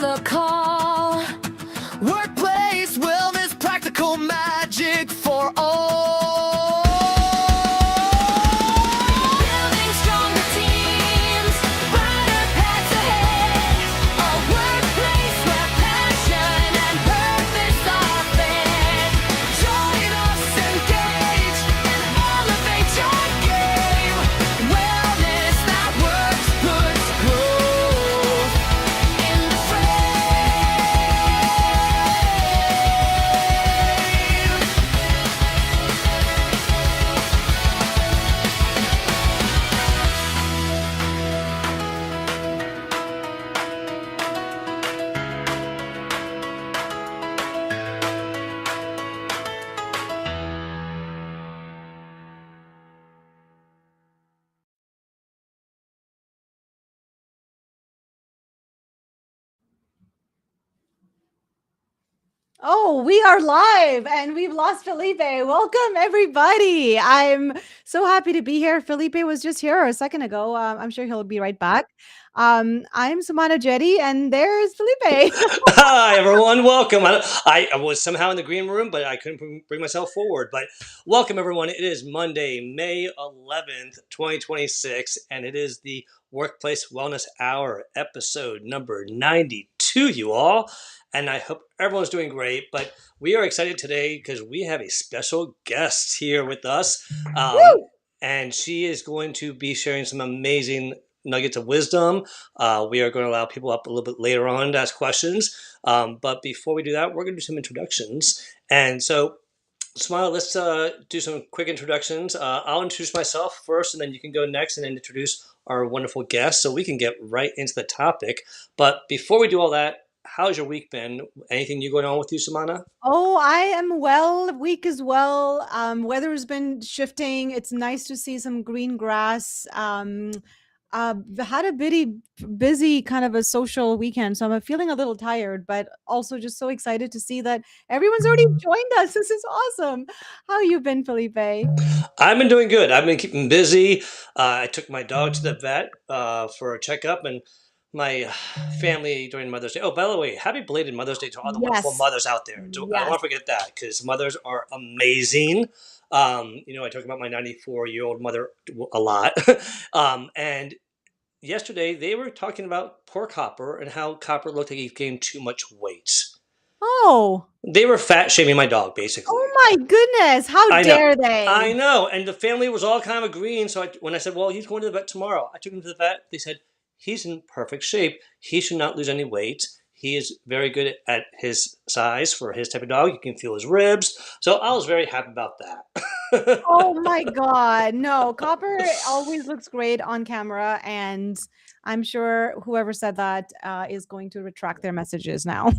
the call. Workplace wellness, practical magic for all. Building stronger teams, brighter paths ahead. A workplace where passion and purpose are fed. Join us, engage, and elevate your game. Wellness that works puts growth in the frame. Oh, we are live and we've lost Felipe. Welcome, everybody. I'm so happy to be here. Felipe was just here a second ago. I'm sure he'll be right back. I'm Samana Jetty, and there's Felipe. Hi, everyone. Welcome. I was somehow in the green room, but I couldn't bring myself forward. But welcome, everyone. It is Monday, May 11th, 2026, and it is the Workplace Wellness Hour, episode number 92, you all. And I hope everyone's doing great. But we are excited today because we have a special guest here with us. Woo! And she is going to be sharing some amazing nuggets of wisdom. We are going to allow people up a little bit later on to ask questions. But before we do that, we're going to do some introductions. And so, Smile, let's do some quick introductions. I'll introduce myself first, and then you can go next and then introduce our wonderful guest so we can get right into the topic. But before we do all that, how's your week been? Anything new going on with you, Samana? Oh, I am well, week as well. Weather has been shifting. It's nice to see some green grass. Had a busy kind of a social weekend, so I'm feeling a little tired, but also just so excited to see that everyone's already joined us. This is awesome. How you been, Felipe? I've been doing good. I've been keeping busy. I took my dog to the vet for a checkup, and my family during Mother's Day. Oh, by the way, happy belated Mother's Day to all the wonderful Yes. mothers out there. I don't Yes. want to forget that because mothers are amazing. I talk about my 94-year-old mother a lot. And yesterday they were talking about poor Copper and how Copper looked like he gained too much weight. Oh. They were fat shaming my dog, basically. Oh my goodness. How I know. dare they? I know. And the family was all kind of agreeing. So when I said, well, he's going to the vet tomorrow, I took him to the vet. They said, he's in perfect shape. He should not lose any weight. He is very good at his size for his type of dog. You can feel his ribs. So I was very happy about that. Oh my God. No, Copper always looks great on camera, and I'm sure whoever said that is going to retract their messages now.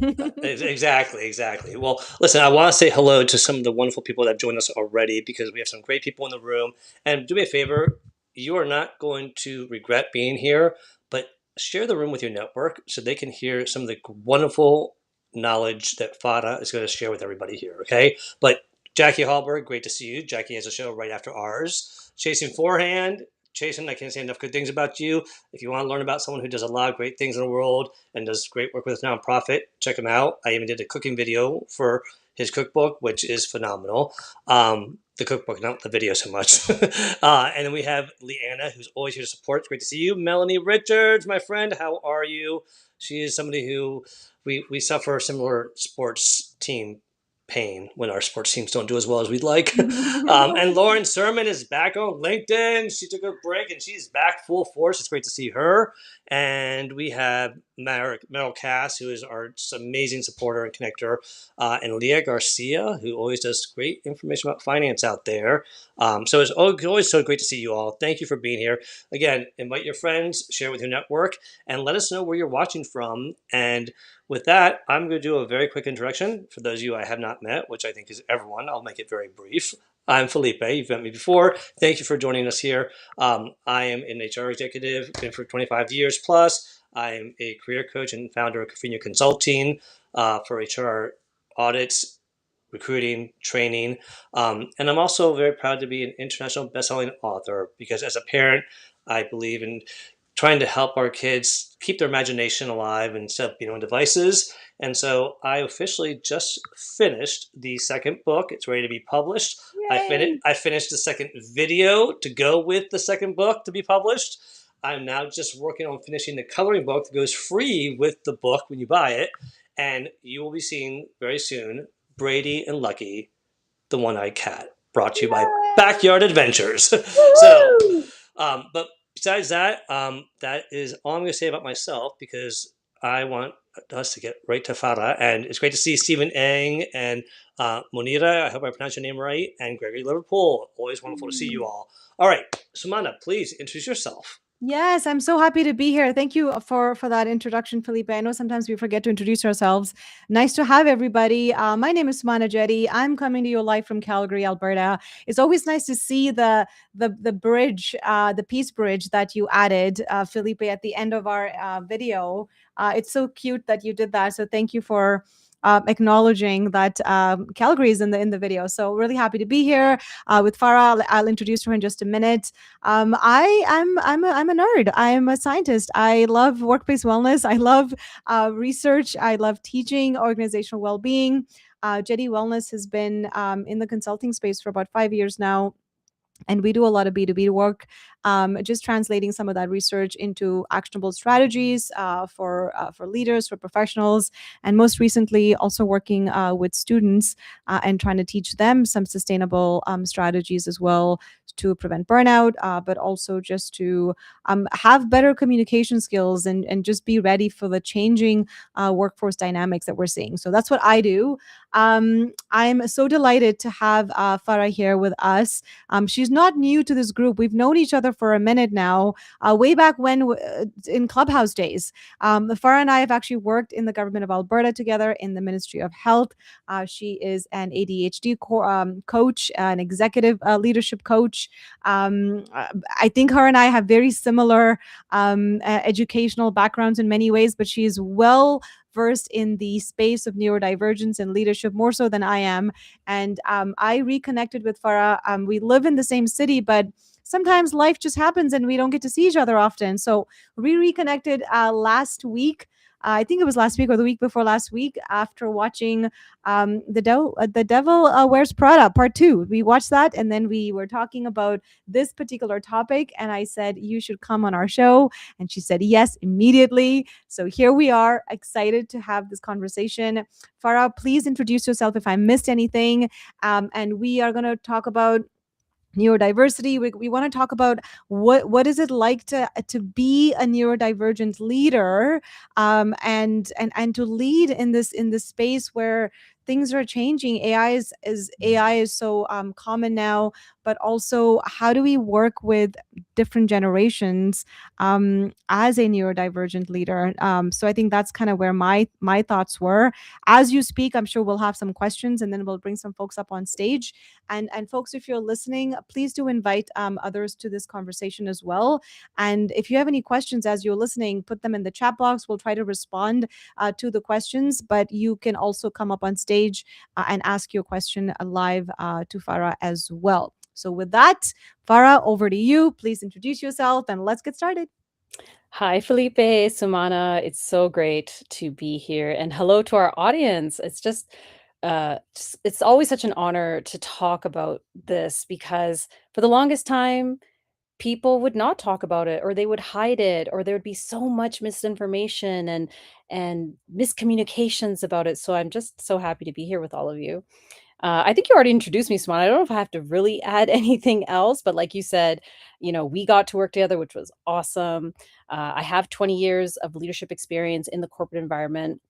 Exactly. Well, listen, I want to say hello to some of the wonderful people that have joined us already because we have some great people in the room. And do me a favor, you are not going to regret being here, but share the room with your network so they can hear some of the wonderful knowledge that Fada is going to share with everybody here, okay? But Jackie Hallberg, great to see you. Jackie has a show right after ours. Chasing Forehand. Jason, I can't say enough good things about you. If you want to learn about someone who does a lot of great things in the world and does great work with his nonprofit, check him out. I even did a cooking video for his cookbook, which is phenomenal. The cookbook, not the video so much. And then we have Leanna, who's always here to support. It's great to see you. Melanie Richards, my friend, how are you? She is somebody who we suffer similar sports team pain when our sports teams don't do as well as we'd like. And Lauren Sermon is back on LinkedIn. She took a break and she's back full force. It's great to see her. And we have Meryl Cass, who is our amazing supporter and connector, and Leah Garcia, who always does great information about finance out there. So it's always so great to see you all. Thank you for being here. Again, invite your friends, share with your network, and let us know where you're watching from. And with that, I'm going to do a very quick introduction for those of you I have not met, which I think is everyone. I'll make it very brief. I'm Felipe. You've met me before. Thank you for joining us here. I am an HR executive, been for 25 years plus. I'm a career coach and founder of Cafino Consulting for HR audits, recruiting, training. And I'm also very proud to be an international best-selling author because as a parent, I believe in trying to help our kids keep their imagination alive instead of being on devices. And so I officially just finished the second book. It's ready to be published. Yay! I finished the second video to go with the second book to be published. I'm now just working on finishing the coloring book that goes free with the book when you buy it. And you will be seeing very soon Brady and Lucky, the One-Eyed Cat, brought to you by Backyard Adventures. So, Woohoo! but besides that, that is all I'm going to say about myself because I want us to get right to Farah. And it's great to see Stephen Ang and Monira. I hope I pronounced your name right. And Gregory Liverpool. Always wonderful to see you all. All right, Sumana, please introduce yourself. Yes, I'm so happy to be here. Thank you for that introduction, Felipe. I know sometimes we forget to introduce ourselves. Nice to have everybody. My name is Sumana Jetty. I'm coming to you live from Calgary, Alberta. It's always nice to see the bridge, the peace bridge that you added, Felipe, at the end of our video. It's so cute that you did that. So thank you for acknowledging that Calgary is in the video. So really happy to be here with Farah. I'll introduce her in just a minute. I'm a nerd. I'm a scientist. I love workplace wellness. I love research. I love teaching organizational well-being. Jetty Wellness has been in the consulting space for about 5 years now. And we do a lot of B2B work, just translating some of that research into actionable strategies for leaders, for professionals, and most recently also working with students and trying to teach them some sustainable strategies as well to prevent burnout, but also just to have better communication skills and just be ready for the changing workforce dynamics that we're seeing. So that's what I do. I'm so delighted to have Farah here with us. She's not new to this group. We've known each other for a minute now, way back when in Clubhouse days. Farah and I have actually worked in the government of Alberta together in the Ministry of Health. She is an ADHD coach, an executive leadership coach. I think her and I have very similar educational backgrounds in many ways, but she's well versed in the space of neurodivergence and leadership more so than I am. And I reconnected with Farah. We live in the same city, but sometimes life just happens and we don't get to see each other often. So we reconnected last week. I think it was last week or the week before last week after watching The Devil Wears Prada Part 2. We watched that and then we were talking about this particular topic. And I said, you should come on our show. And she said yes immediately. So here we are, excited to have this conversation. Farah, please introduce yourself if I missed anything. And we are going to talk about neurodiversity. We want to talk about what is it like to be a neurodivergent leader, and to lead in this space where things are changing. AI is so common now, but also how do we work with different generations as a neurodivergent leader? So I think that's kind of where my thoughts were. As you speak, I'm sure we'll have some questions, and then we'll bring some folks up on stage. And folks, if you're listening, please do invite others to this conversation as well. And if you have any questions as you're listening, put them in the chat box. We'll try to respond to the questions, but you can also come up on stage and ask your question live to Farah as well. So with that, Farah, over to you. Please introduce yourself and let's get started. Hi, Felipe, Sumana. It's so great to be here. And hello to our audience. It's always such an honor to talk about this because for the longest time, people would not talk about it or they would hide it or there would be so much misinformation and miscommunications about it. So I'm just so happy to be here with all of you. I think you already introduced me, Swan. I don't know if I have to really add anything else, but like you said, we got to work together, which was awesome. I have 20 years of leadership experience in the corporate environment.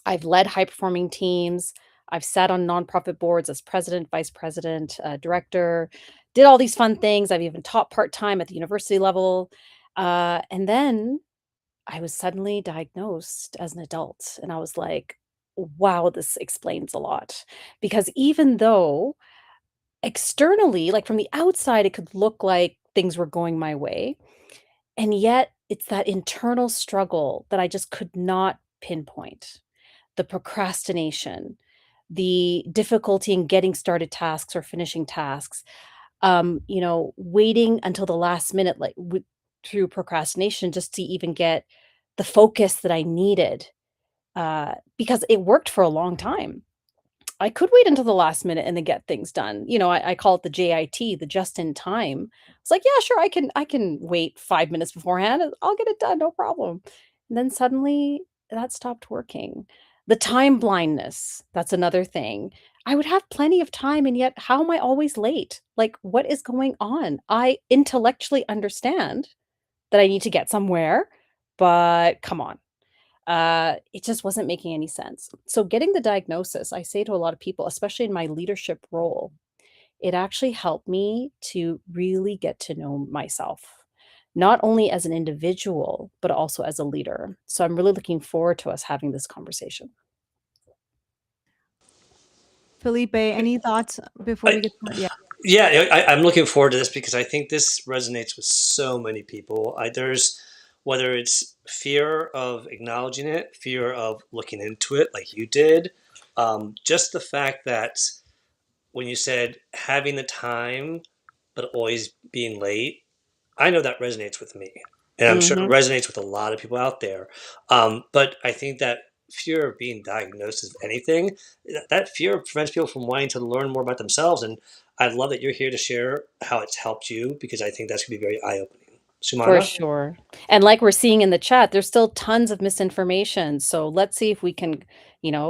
I've led high performing teams. I've sat on nonprofit boards as president, vice president, director, did all these fun things. I've even taught part time at the university level. And then I was suddenly diagnosed as an adult. And I was like, wow, this explains a lot. Because even though externally, like from the outside, it could look like things were going my way. And yet it's that internal struggle that I just could not pinpoint. The procrastination, the difficulty in getting started tasks or finishing tasks, waiting until the last minute, like through procrastination just to even get the focus that I needed, because it worked for a long time. I could wait until the last minute and then get things done. I call it the JIT, the just in time. It's like, yeah, sure, I can wait 5 minutes beforehand and I'll get it done, no problem. And then suddenly that stopped working. The time blindness, that's another thing. I would have plenty of time, and yet how am I always late? Like, what is going on? I intellectually understand that I need to get somewhere, but come on. It just wasn't making any sense. So getting the diagnosis, I say to a lot of people, especially in my leadership role, it actually helped me to really get to know myself, not only as an individual, but also as a leader. So I'm really looking forward to us having this conversation. Felipe, any thoughts before we I, get started? Yeah. yeah, I'm looking forward to this because I think this resonates with so many people. There's whether it's fear of acknowledging it, fear of looking into it, like you did, just the fact that when you said having the time but always being late, I know that resonates with me, and I'm sure it Mhm. resonates with a lot of people out there. But I think that fear of being diagnosed as anything, that fear prevents people from wanting to learn more about themselves. And I love that you're here to share how it's helped you because I think that's going to be very eye opening. For Sumana? sure. And like we're seeing in the chat, there's still tons of misinformation. So let's see if we can,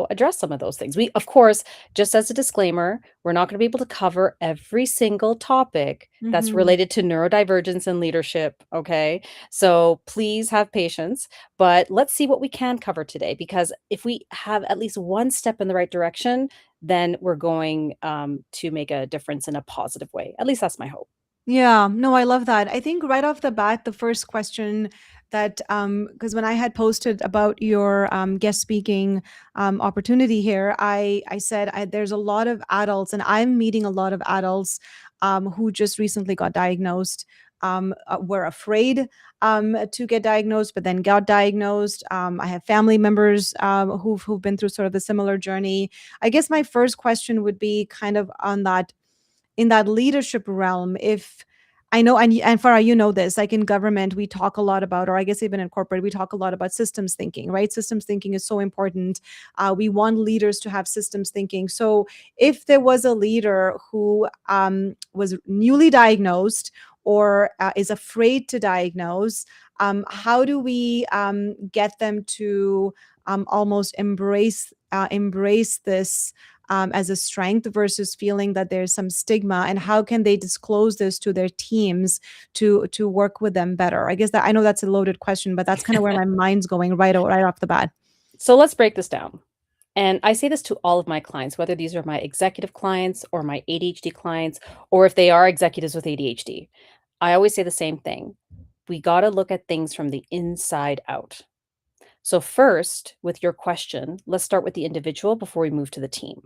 address some of those things. We, of course, just as a disclaimer, we're not going to be able to cover every single topic that's Mhm. related to neurodivergence and leadership. Okay. So please have patience. But let's see what we can cover today, because if we have at least one step in the right direction, then we're going to make a difference in a positive way. At least that's my hope. Yeah, no, I love that. I think right off the bat, the first question that, because when I had posted about your guest speaking opportunity here, I said there's a lot of adults, and I'm meeting a lot of adults who just recently got diagnosed, were afraid to get diagnosed, but then got diagnosed. I have family members who've been through sort of the similar journey. I guess my first question would be kind of on that, in that leadership realm. If I know, and Farah, you know this, like in government we talk a lot about, or I guess even in corporate we talk a lot about systems thinking, right? Systems thinking is so important. We want leaders to have systems thinking. So if there was a leader who was newly diagnosed, or is afraid to diagnose, how do we get them to almost embrace this as a strength, versus feeling that there's some stigma, and how can they disclose this to their teams to work with them better? I guess that, I know that's a loaded question, but that's kind of where my mind's going right off the bat. So let's break this down. And I say this to all of my clients, whether these are my executive clients or my ADHD clients, or if they are executives with ADHD. I always say the same thing. We got to look at things from the inside out. So, first, with your question, let's start with the individual before we move to the team.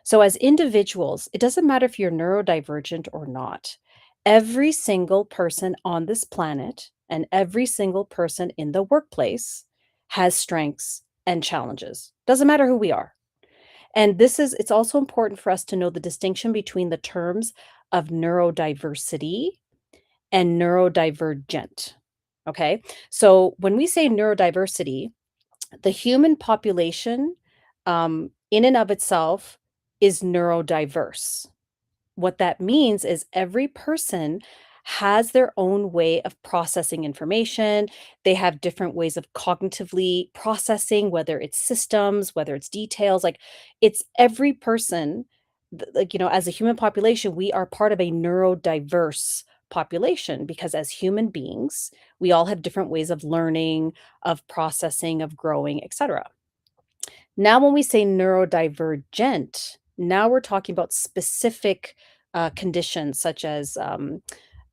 So, as individuals, it doesn't matter if you're neurodivergent or not. Every single person on this planet and every single person in the workplace has strengths and challenges. Doesn't matter who we are. And it's also important for us to know the distinction between the terms of neurodiversity and neurodivergent. Okay. So when we say neurodiversity, the human population, in and of itself, is neurodiverse. What that means is every person has their own way of processing information. They have different ways of cognitively processing, whether it's systems, whether it's details. Like, it's every person, like, as a human population, we are part of a neurodiverse population, because as human beings, we all have different ways of learning, of processing, of growing, etc. Now, when we say neurodivergent, now we're talking about specific conditions such as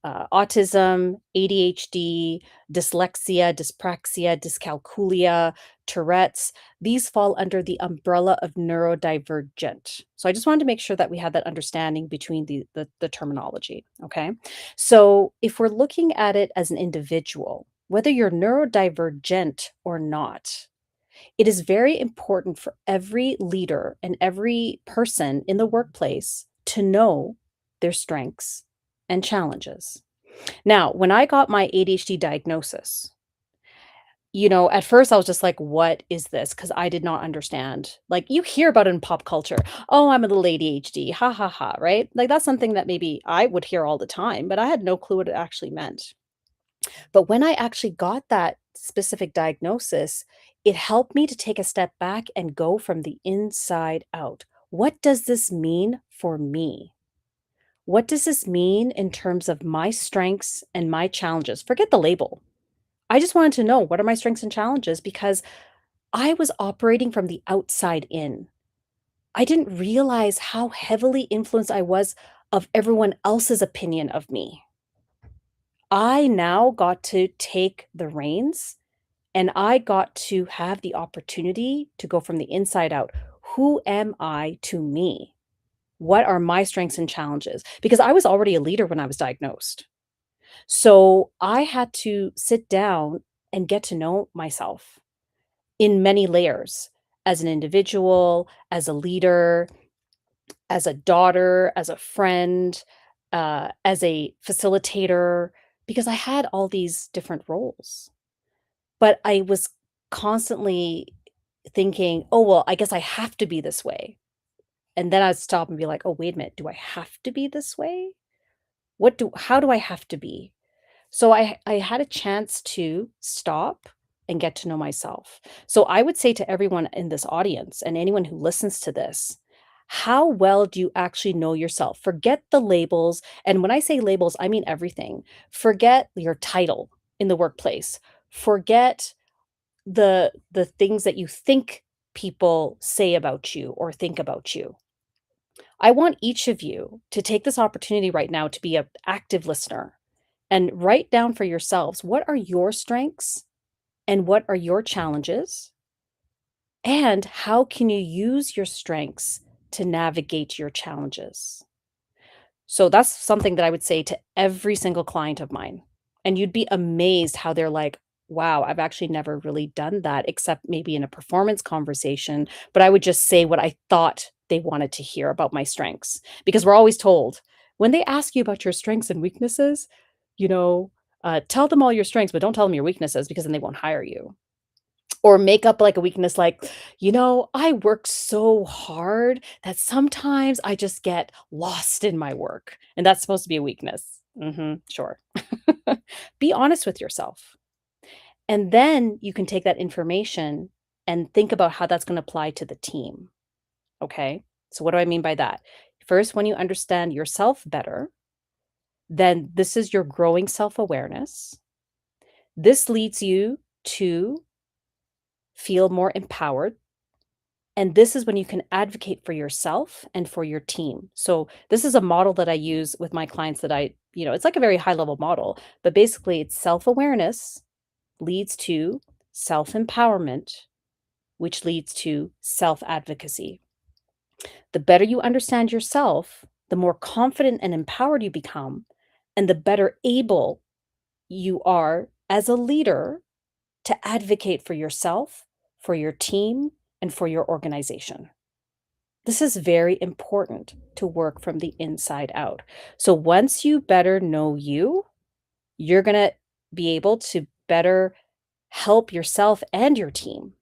autism, ADHD, dyslexia, dyspraxia, dyscalculia, Tourette's. These fall under the umbrella of neurodivergent. So I just wanted to make sure that we had that understanding between the terminology. Okay. So if we're looking at it as an individual, whether you're neurodivergent or not, it is very important for every leader and every person in the workplace to know their strengths and challenges. Now, when I got my ADHD diagnosis, at first I was just like, "What is this?" Because I did not understand. Like, you hear about it in pop culture. "Oh, I'm a little ADHD. Ha, ha, ha," right? Like, that's something that maybe I would hear all the time, but I had no clue what it actually meant. But when I actually got that specific diagnosis, it helped me to take a step back and go from the inside out. What does this mean for me? What does this mean in terms of my strengths and my challenges? Forget the label. I just wanted to know, what are my strengths and challenges, because I was operating from the outside in. I didn't realize how heavily influenced I was of everyone else's opinion of me. I now got to take the reins, and I got to have the opportunity to go from the inside out. Who am I to me? What are my strengths and challenges? Because I was already a leader when I was diagnosed. So I had to sit down and get to know myself in many layers, as an individual, as a leader, as a daughter, as a friend, as a facilitator, because I had all these different roles. But I was constantly thinking, "Oh, well, I guess I have to be this way." And then I'd stop and be like, "Oh, wait a minute. Do I have to be this way? How do I have to be?" So I had a chance to stop and get to know myself. So I would say to everyone in this audience and anyone who listens to this, how well do you actually know yourself? Forget the labels. And when I say labels, I mean everything. Forget your title in the workplace. Forget the things that you think people say about you or think about you. I want each of you to take this opportunity right now to be an active listener and write down for yourselves, what are your strengths and what are your challenges? And how can you use your strengths to navigate your challenges? So that's something that I would say to every single client of mine. And you'd be amazed how they're like, wow, I've actually never really done that except maybe in a performance conversation. But I would just say what I thought they wanted to hear about my strengths. Because we're always told, when they ask you about your strengths and weaknesses, you know, tell them all your strengths, but don't tell them your weaknesses, because then they won't hire you. Or make up like a weakness, like, I work so hard that sometimes I just get lost in my work. And that's supposed to be a weakness. Sure. Be honest with yourself. And then you can take that information and think about how that's going to apply to the team. Okay. So, what do I mean by that? First, when you understand yourself better, then this is your growing self awareness. This leads you to feel more empowered. And this is when you can advocate for yourself and for your team. So, this is a model that I use with my clients that it's like a very high level model, but basically it's self awareness leads to self empowerment, which leads to self advocacy. The better you understand yourself, the more confident and empowered you become, and the better able you are as a leader to advocate for yourself, for your team, and for your organization. This is very important to work from the inside out. So once you better know you, you're going to be able to better help yourself and your team.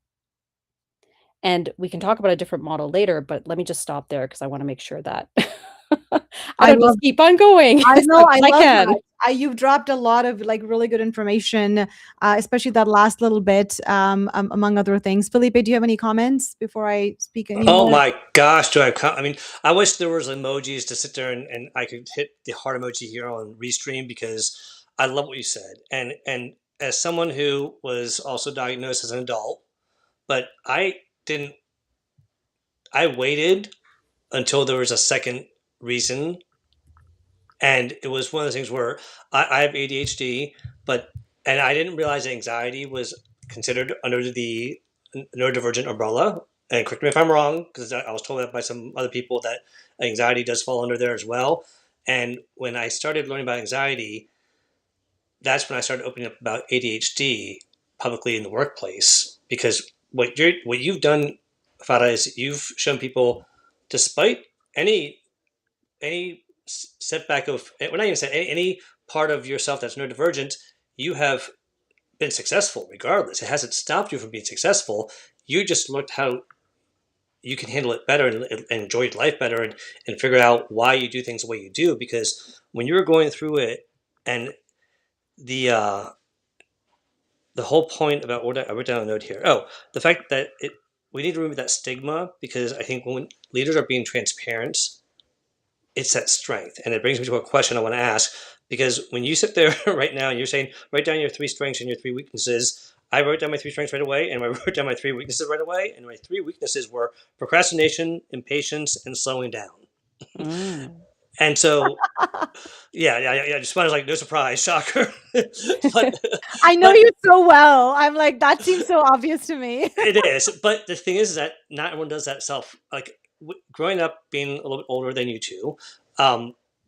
And we can talk about a different model later, but let me just stop there because I want to make sure that I I don't love just keep on going I as know, much I as I love can. that. You've dropped a lot of like really good information, especially that last little bit, among other things. Felipe, do you have any comments before I speak Oh anymore? my gosh, do I have I mean, I wish there was emojis to sit there and I could hit the heart emoji here on Restream because I love what you said. And as someone who was also diagnosed as an adult, but didn't I waited until there was a second reason, and it was one of those things where I have ADHD, but and I didn't realize anxiety was considered under the neurodivergent umbrella. And correct me if I'm wrong, because I was told that by some other people that anxiety does fall under there as well. And when I started learning about anxiety, that's when I started opening up about ADHD publicly in the workplace. Because what you've done, Farah, is you've shown people, despite any setback of, we're not even saying any part of yourself that's neurodivergent, you have been successful regardless. It hasn't stopped you from being successful. You just looked how you can handle it better and enjoy life better and figure out why you do things the way you do. Because when you're going through it, and the uh, the whole point about what I wrote down a note here. Oh, the fact that we need to remove that stigma, because I think when leaders are being transparent, it's that strength. And it brings me to a question I want to ask, because when you sit there right now and you're saying, write down your 3 strengths and your 3 weaknesses, I wrote down my 3 strengths right away, and I wrote down my 3 weaknesses right away. And my 3 weaknesses were procrastination, impatience, and slowing down. Mm. And so, yeah. Just wanted like, no surprise, shocker. but I know but you so well. I'm like, that seems so obvious to me. it is. But the thing is that not everyone does that self. Like growing up, being a little bit older than you two,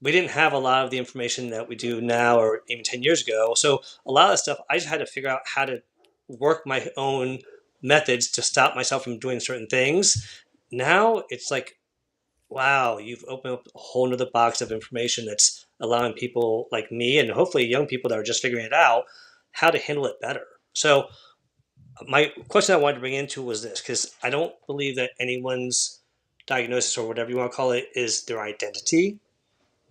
we didn't have a lot of the information that we do now, or even 10 years ago. So a lot of the stuff, I just had to figure out how to work my own methods to stop myself from doing certain things. Now it's like, wow, you've opened up a whole nother box of information that's allowing people like me, and hopefully young people that are just figuring it out, how to handle it better. So my question I wanted to bring into was this, because I don't believe that anyone's diagnosis, or whatever you want to call it, is their identity.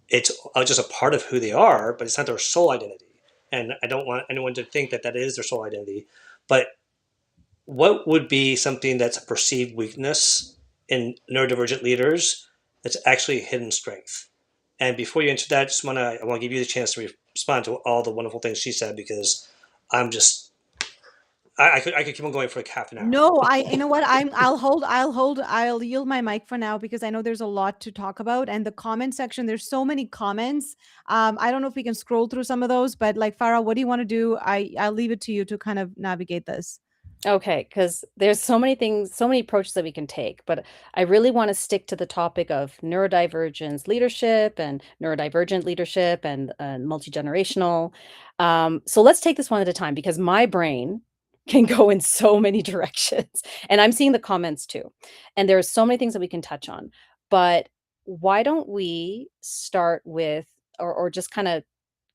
It's just a part of who they are, but it's not their sole identity. And I don't want anyone to think that that is their sole identity. But what would be something that's a perceived weakness in neurodivergent leaders that's actually a hidden strength? And before you answer that, I want to give you the chance to respond to all the wonderful things she said, because I'm just I could keep on going for like half an hour. No, you know what? I'll yield my mic for now because I know there's a lot to talk about. And the comment section, there's so many comments. I don't know if we can scroll through some of those, but like Farah, what do you want to do? I'll leave it to you to kind of navigate this. Okay, because there's so many things, so many approaches that we can take, but I really want to stick to the topic of neurodivergence leadership and neurodivergent leadership and multi-generational. So let's take this one at a time because my brain can go in so many directions, and I'm seeing the comments too. And there's so many things that we can touch on, but why don't we start with, or just kind of,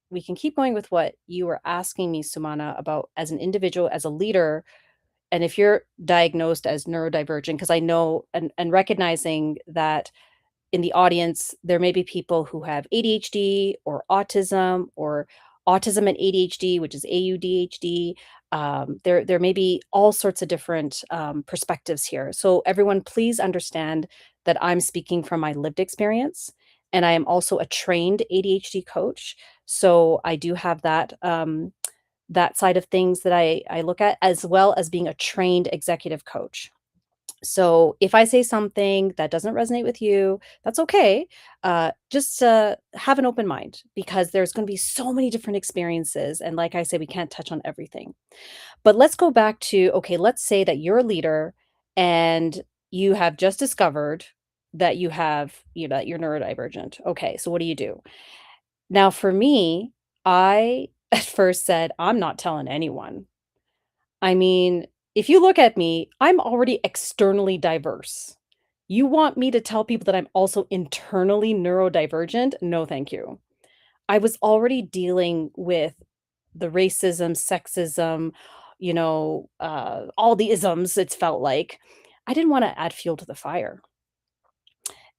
we can keep going with what you were asking me, Sumana, about as an individual, as a leader, and if you're diagnosed as neurodivergent, because I know and recognizing that in the audience, there may be people who have ADHD or autism and ADHD, which is AUDHD. There may be all sorts of different perspectives here. So everyone, please understand that I'm speaking from my lived experience, and I am also a trained ADHD coach. So I do have that side of things that I look at, as well as being a trained executive coach. So if I say something that doesn't resonate with you, that's okay. Just have an open mind because there's going to be so many different experiences. And like I say, we can't touch on everything. But let's go back to, okay, let's say that you're a leader and you have just discovered that that you're neurodivergent. Okay, so what do you do? Now, for me, I at first said, I'm not telling anyone. I mean, if you look at me, I'm already externally diverse. You want me to tell people that I'm also internally neurodivergent? No, thank you. I was already dealing with the racism, sexism, all the isms, it's felt like. I didn't want to add fuel to the fire.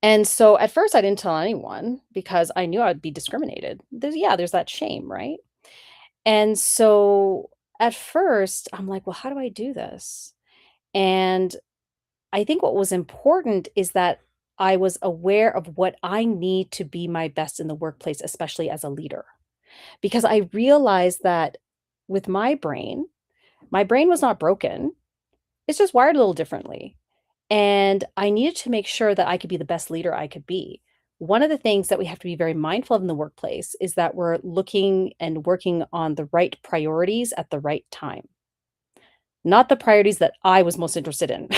And so at first I didn't tell anyone because I knew I'd be discriminated. There's that shame, right? And so at first, I'm like, well, how do I do this? And I think what was important is that I was aware of what I need to be my best in the workplace, especially as a leader. Because I realized that with my brain was not broken. It's just wired a little differently. And I needed to make sure that I could be the best leader I could be. One of the things that we have to be very mindful of in the workplace is that we're looking and working on the right priorities at the right time, not the priorities that I was most interested in.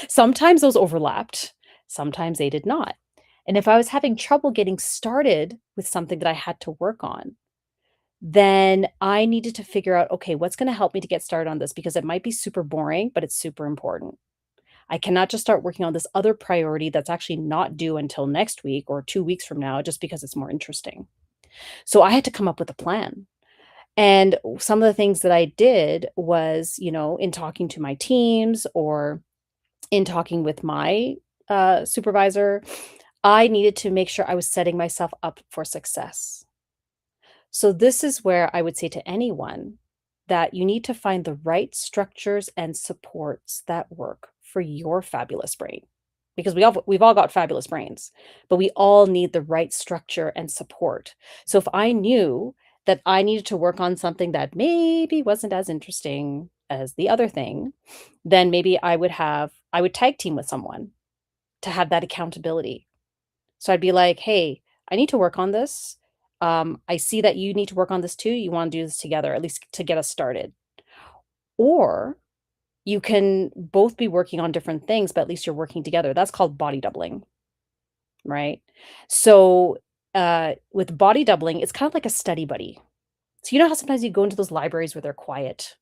Sometimes those overlapped, sometimes they did not. And if I was having trouble getting started with something that I had to work on, then I needed to figure out, okay, what's going to help me to get started on this? Because it might be super boring, but it's super important. I cannot just start working on this other priority that's actually not due until next week or 2 weeks from now just because it's more interesting. So I had to come up with a plan. And some of the things that I did was, in talking to my teams or in talking with my supervisor, I needed to make sure I was setting myself up for success. So, this is where I would say to anyone that you need to find the right structures and supports that work for your fabulous brain. Because we've all got fabulous brains, but we all need the right structure and support. So if I knew that I needed to work on something that maybe wasn't as interesting as the other thing, then maybe I would tag team with someone to have that accountability. So I'd be like, "Hey, I need to work on this. I see that you need to work on this too. You want to do this together, at least to get us started." Or you can both be working on different things, but at least you're working together. That's called body doubling, right? So with body doubling, it's kind of like a study buddy. So you know how sometimes you go into those libraries where they're quiet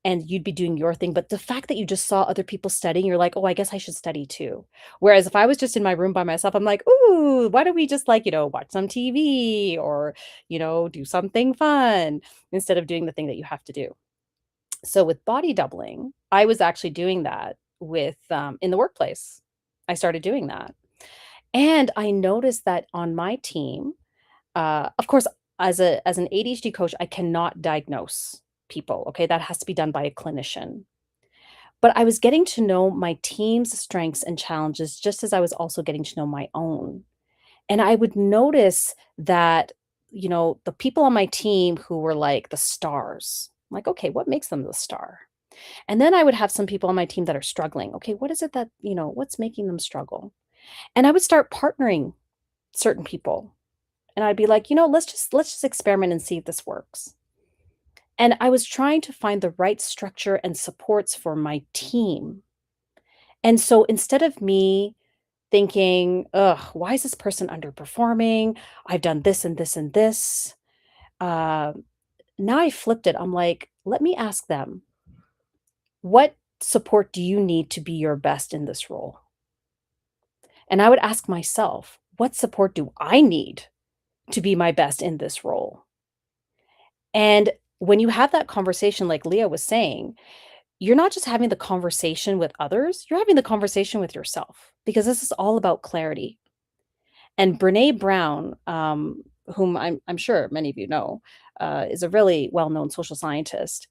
and you'd be doing your thing, but the fact that you just saw other people studying, you're like, "Oh, I guess I should study too." Whereas if I was just in my room by myself, I'm like, "Ooh, why don't we just like, watch some TV or, do something fun instead of doing the thing that you have to do." So with body doubling, I was actually doing that with in the workplace. I started doing that. And I noticed that on my team, of course, as an ADHD coach, I cannot diagnose people. Okay, that has to be done by a clinician. But I was getting to know my team's strengths and challenges just as I was also getting to know my own. And I would notice that, the people on my team who were like the stars, I'm like, okay, what makes them the star? And then I would have some people on my team that are struggling. Okay, what is it that, what's making them struggle? And I would start partnering certain people. And I'd be like, let's just experiment and see if this works. And I was trying to find the right structure and supports for my team. And so instead of me thinking, ugh, why is this person underperforming? I've done this and this and this. Uh, Now I flipped it. I'm like, let me ask them, what support do you need to be your best in this role? And I would ask myself, what support do I need to be my best in this role? And when you have that conversation, like Leah was saying, you're not just having the conversation with others, you're having the conversation with yourself because this is all about clarity. And Brene Brown, whom I'm sure many of you know, is a really well known social scientist.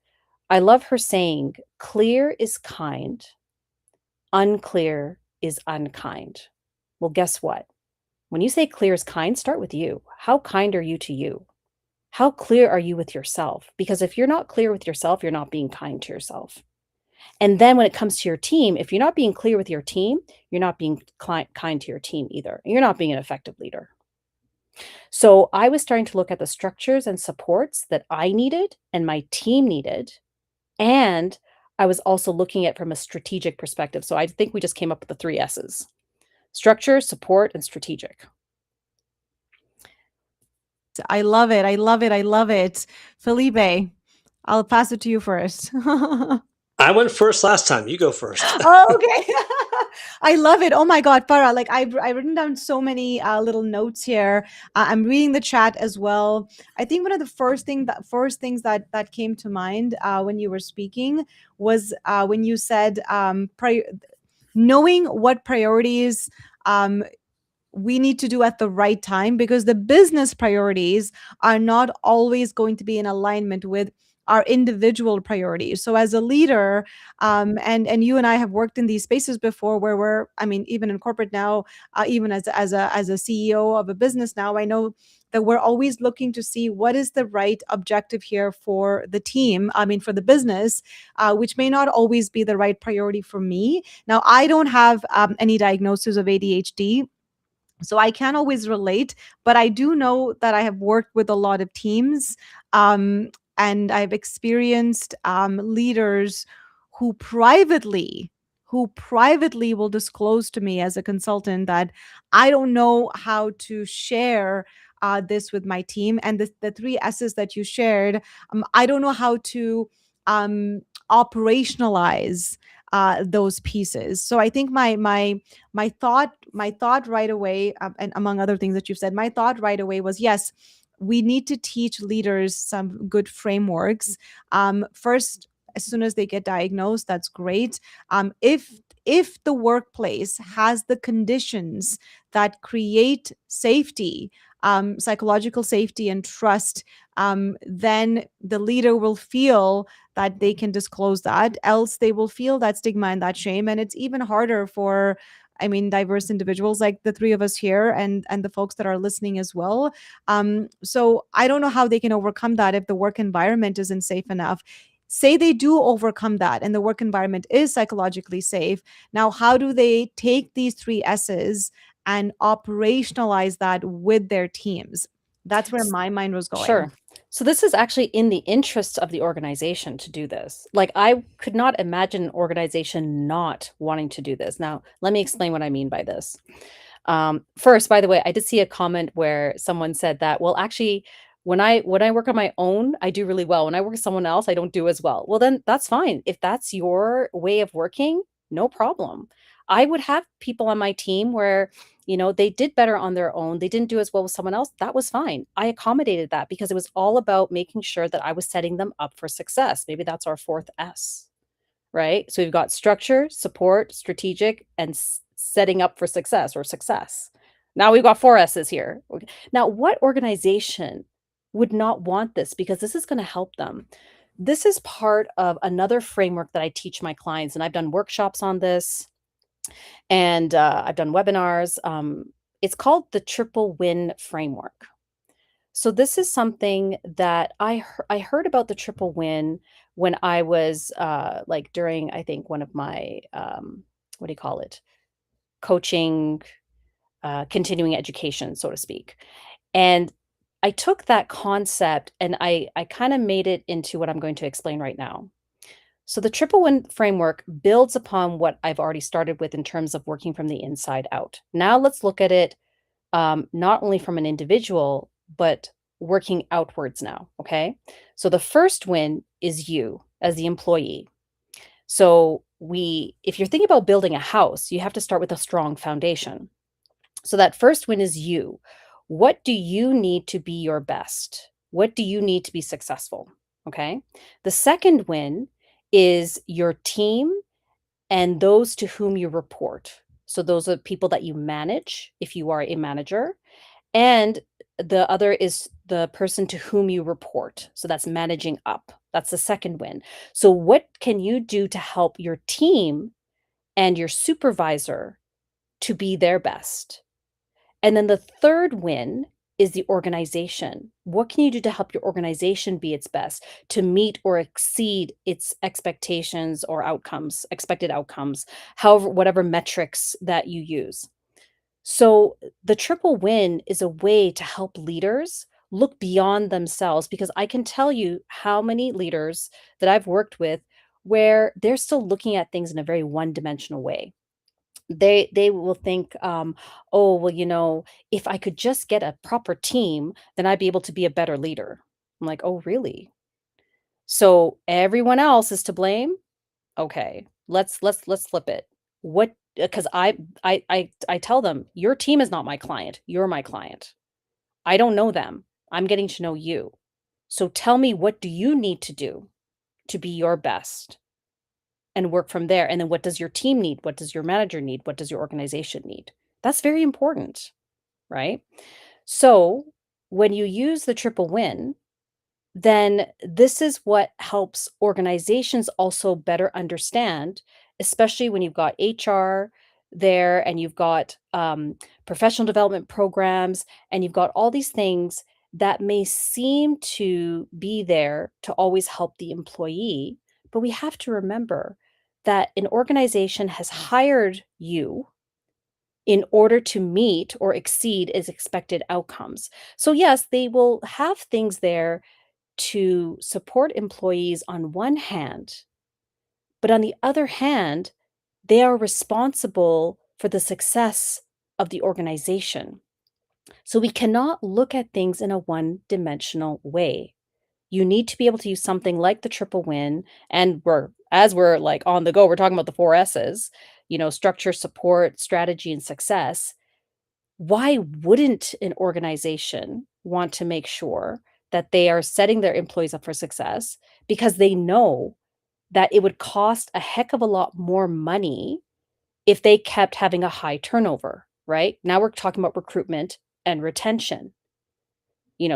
I love her saying, clear is kind, unclear is unkind. Well, guess what? When you say clear is kind, start with you. How kind are you to you? How clear are you with yourself? Because if you're not clear with yourself, you're not being kind to yourself. And then when it comes to your team, if you're not being clear with your team, you're not being kind to your team either. You're not being an effective leader. So I was starting to look at the structures and supports that I needed and my team needed. And I was also looking at it from a strategic perspective. So I think we just came up with the three S's: structure, support, and strategic. I love it. I love it. I love it. Felipe, I'll pass it to you first. I went first last time. You go first. Oh, okay. I love it. Oh my God, Farah, like I've written down so many little notes here. I'm reading the chat as well. I think one of the first things that came to mind when you were speaking was when you said knowing what priorities we need to do at the right time, because the business priorities are not always going to be in alignment with our individual priorities. So as a leader, and you and I have worked in these spaces before where I mean, even in corporate now, even as a CEO of a business now, I know that we're always looking to see what is the right objective here for the team. I mean, for the business, which may not always be the right priority for me. Now, I don't have any diagnosis of ADHD, so I can't always relate, but I do know that I have worked with a lot of teams, um, and I've experienced leaders who privately will disclose to me as a consultant that I don't know how to share this with my team. And the three S's that you shared, I don't know how to um, operationalize those pieces. So I think my thought right away, and among other things that you've said, my thought right away was, yes, we need to teach leaders some good frameworks. First, as soon as they get diagnosed, that's great. If the workplace has the conditions that create safety, psychological safety and trust, then the leader will feel that they can disclose that. Else, they will feel that stigma and that shame, and it's even harder for, I mean, diverse individuals like the three of us here, and the folks that are listening as well. So I don't know how they can overcome that if the work environment isn't safe enough. Say they do overcome that and the work environment is psychologically safe. Now, how do they take these three S's and operationalize that with their teams? That's where my mind was going. Sure. So this is actually in the interests of the organization to do this. Like, I could not imagine an organization not wanting to do this. Now, let me explain what I mean by this. First, by the way, I did see a comment where someone said that, well, actually, when I work on my own, I do really well. When I work with someone else, I don't do as well. Well, then that's fine. If that's your way of working, no problem. I would have people on my team where, they did better on their own. They didn't do as well with someone else. That was fine. I accommodated that because it was all about making sure that I was setting them up for success. Maybe that's our fourth S, right? So we've got structure, support, strategic, and setting up for success or success. Now we've got four S's here. Okay. Now, what organization would not want this? Because this is going to help them. This is part of another framework that I teach my clients, and I've done workshops on this, and I've done webinars. It's called the triple win framework. So this is something that I heard about the triple win when I was like during, I think, one of my what do you call it, coaching, continuing education, so to speak. And I took that concept and I kind of made it into what I'm going to explain right now. So the triple win framework builds upon what I've already started with in terms of working from the inside out. Now let's look at it not only from an individual, but working outwards now. Okay. So the first win is you as the employee. So if you're thinking about building a house, you have to start with a strong foundation. So that first win is you. What do you need to be your best? What do you need to be successful? Okay. The second win is your team and those to whom you report. So those are people that you manage if you are a manager. And the other is the person to whom you report. So that's managing up. That's the second win. So what can you do to help your team and your supervisor to be their best? And then the third win is the organization. What can you do to help your organization be its best, to meet or exceed its expectations or outcomes, expected outcomes, however, whatever metrics that you use? So the triple win is a way to help leaders look beyond themselves, because I can tell you how many leaders that I've worked with where they're still looking at things in a very one-dimensional way. They will think, oh, well, if I could just get a proper team, then I'd be able to be a better leader. I'm like, oh, really? So everyone else is to blame? Okay, let's flip it. What? Because I tell them, your team is not my client. You're my client. I don't know them. I'm getting to know you. So tell me, what do you need to do to be your best? And work from there. And then what does your team need? What does your manager need? What does your organization need? That's very important, right? So when you use the triple win, then this is what helps organizations also better understand, especially when you've got HR there and you've got professional development programs and you've got all these things that may seem to be there to always help the employee. But we have to remember that an organization has hired you in order to meet or exceed its expected outcomes. So, yes, they will have things there to support employees on one hand, but on the other hand, they are responsible for the success of the organization. So we cannot look at things in a one-dimensional way. You need to be able to use something like the triple win, and as we're like on the go, we're talking about the four S's, structure, support, strategy, and success. why wouldn't an organization want to make sure that they are setting their employees up for success? Because they know that it would cost a heck of a lot more money if they kept having a high turnover, right? Now we're talking about recruitment and retention.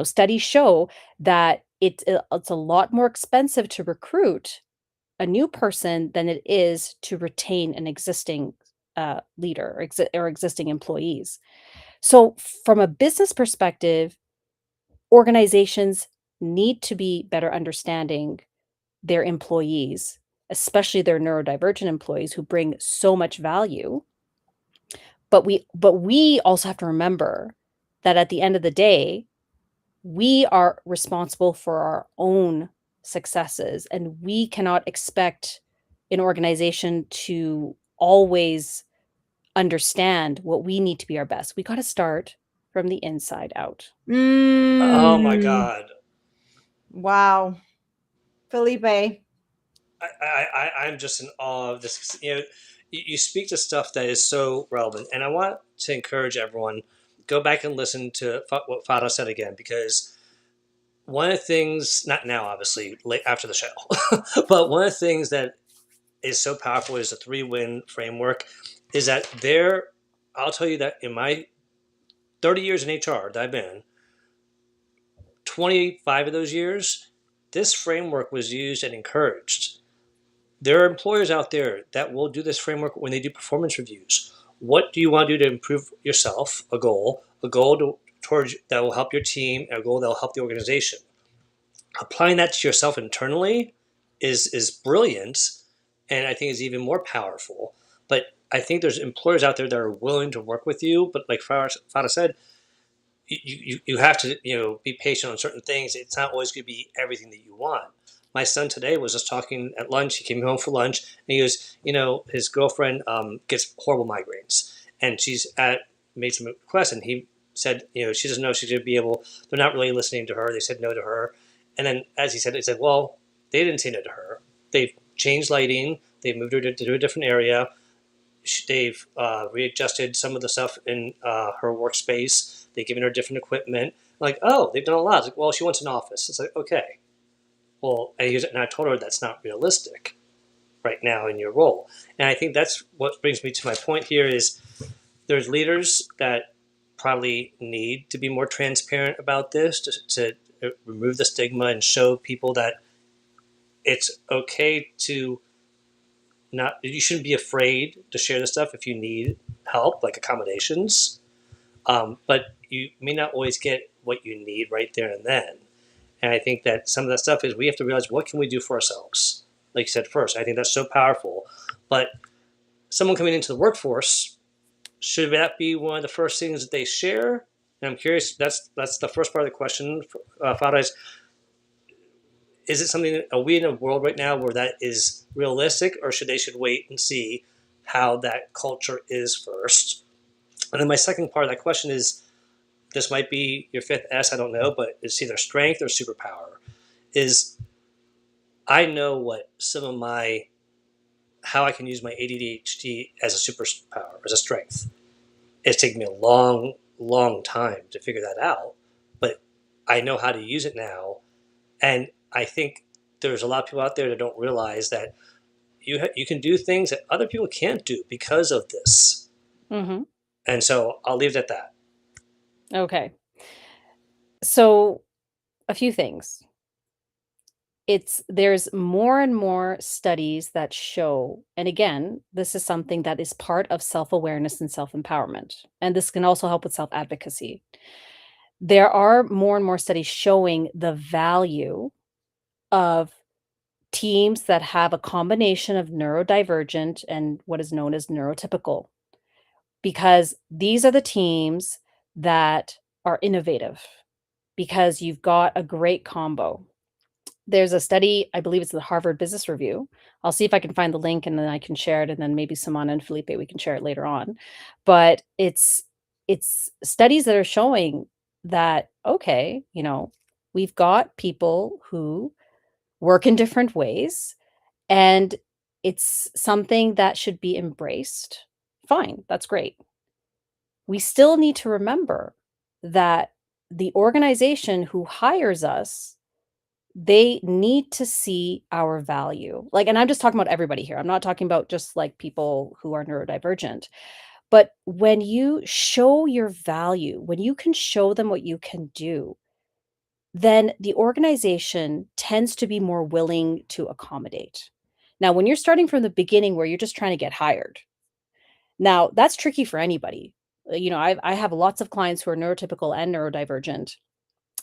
Studies show that it's a lot more expensive to recruit a new person than it is to retain an existing leader or existing employees. So, from a business perspective, organizations need to be better understanding their employees, especially their neurodivergent employees who bring so much value. But we also have to remember that at the end of the day, we are responsible for our own successes, and we cannot expect an organization to always understand what we need to be our best. We got to start from the inside out. Oh my Mm, God. wow. Felipe. I'm just in awe of this. You speak to stuff that is so relevant, and I want to encourage everyone go back and listen to what Fado said again, because one of the things, not now, obviously, late after the show, but one of the things that is so powerful is the 3-win framework. Is that there? I'll tell you that in my 30 years in HR that I've been in, 25 of those years, this framework was used and encouraged. There are employers out there that will do this framework when they do performance reviews. What do you want to do to improve yourself? A goal towards that will help your team, a goal that will help the organization. Applying that to yourself internally is brilliant, and I think is even more powerful. But I think there's employers out there that are willing to work with you. But like Fada said, you have to be patient on certain things. It's not always going to be everything that you want. My son today was just talking at lunch. He came home for lunch and he goes, his girlfriend gets horrible migraines, and made some requests, and he said, she doesn't know if she's going to be able. They're not really listening to her. They said no to her, and then as he said, well, they didn't say no to her. They've changed lighting. They've moved her to a different area. They've readjusted some of the stuff in her workspace. They've given her different equipment. Like, oh, they've done a lot. It's like, well, she wants an office. It's like, okay. Well, and I told her that's not realistic right now in your role. And I think that's what brings me to my point here is there's leaders that probably need to be more transparent about this to remove the stigma and show people that it's okay to you shouldn't be afraid to share this stuff if you need help, like accommodations. But you may not always get what you need right there and then. And I think that some of that stuff is we have to realize what can we do for ourselves. Like you said first, I think that's so powerful. But someone coming into the workforce, should that be one of the first things that they share? And I'm curious. That's the first part of the question. Fada, is it something? Are we in a world right now where that is realistic, or should wait and see how that culture is first? And then my second part of that question is, this might be your fifth S, I don't know, but it's either strength or superpower. Is I know what how I can use my ADHD as a superpower, as a strength. It's taken me a long, long time to figure that out, but I know how to use it now. And I think there's a lot of people out there that don't realize that you can do things that other people can't do because of this. Mm-hmm. And so I'll leave it at that. Okay. So, a few things. There's more and more studies that show, and again, this is something that is part of self-awareness and self-empowerment, and this can also help with self-advocacy. There are more and more studies showing the value of teams that have a combination of neurodivergent and what is known as neurotypical, because these are the teams that are innovative, because you've got a great combo. There's a study, I believe it's the Harvard Business Review. I'll see if I can find the link and then I can share it, and then maybe Samana and Felipe, we can share it later on. But it's studies that are showing that, okay, we've got people who work in different ways, and it's something that should be embraced. Fine, that's great. we still need to remember that the organization who hires us, they need to see our value. Like, and I'm just talking about everybody here. I'm not talking about just like people who are neurodivergent. But when you show your value, when you can show them what you can do, then the organization tends to be more willing to accommodate. Now, when you're starting from the beginning where you're just trying to get hired, now that's tricky for anybody. I have lots of clients who are neurotypical and neurodivergent.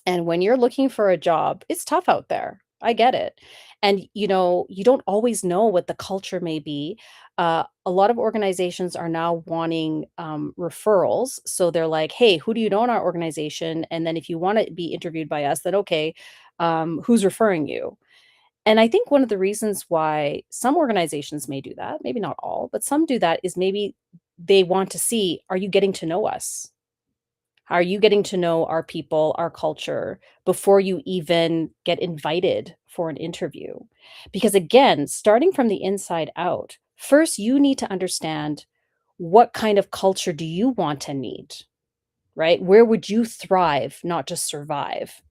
And when you're looking for a job, it's tough out there. I get it. And, you don't always know what the culture may be. A lot of organizations are now wanting referrals. So they're like, hey, who do you know in our organization? And then if you want to be interviewed by us, then okay, who's referring you? And I think one of the reasons why some organizations may do that, maybe not all, but some do that is maybe they want to see, are you getting to know us? Are you getting to know our people, our culture before you even get invited for an interview? Because again, starting from the inside out, first you need to understand what kind of culture do you want and need, right? Where would you thrive, not just survive?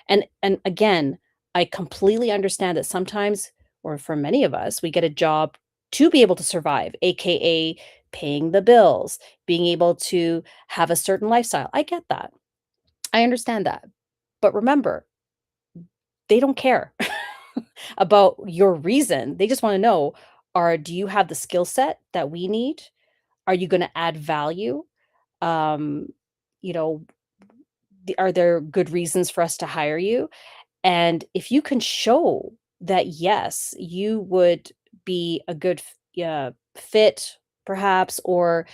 And again, I completely understand that sometimes, or for many of us, we get a job to be able to survive, aka paying the bills, being able to have a certain lifestyle. I get that. I understand that. But remember, they don't care about your reason. They just want to know, do you have the skill set that we need? Are you going to add value? Um, you know, are there good reasons for us to hire you? And if you can show that, yes, you would be a good fit, perhaps, or,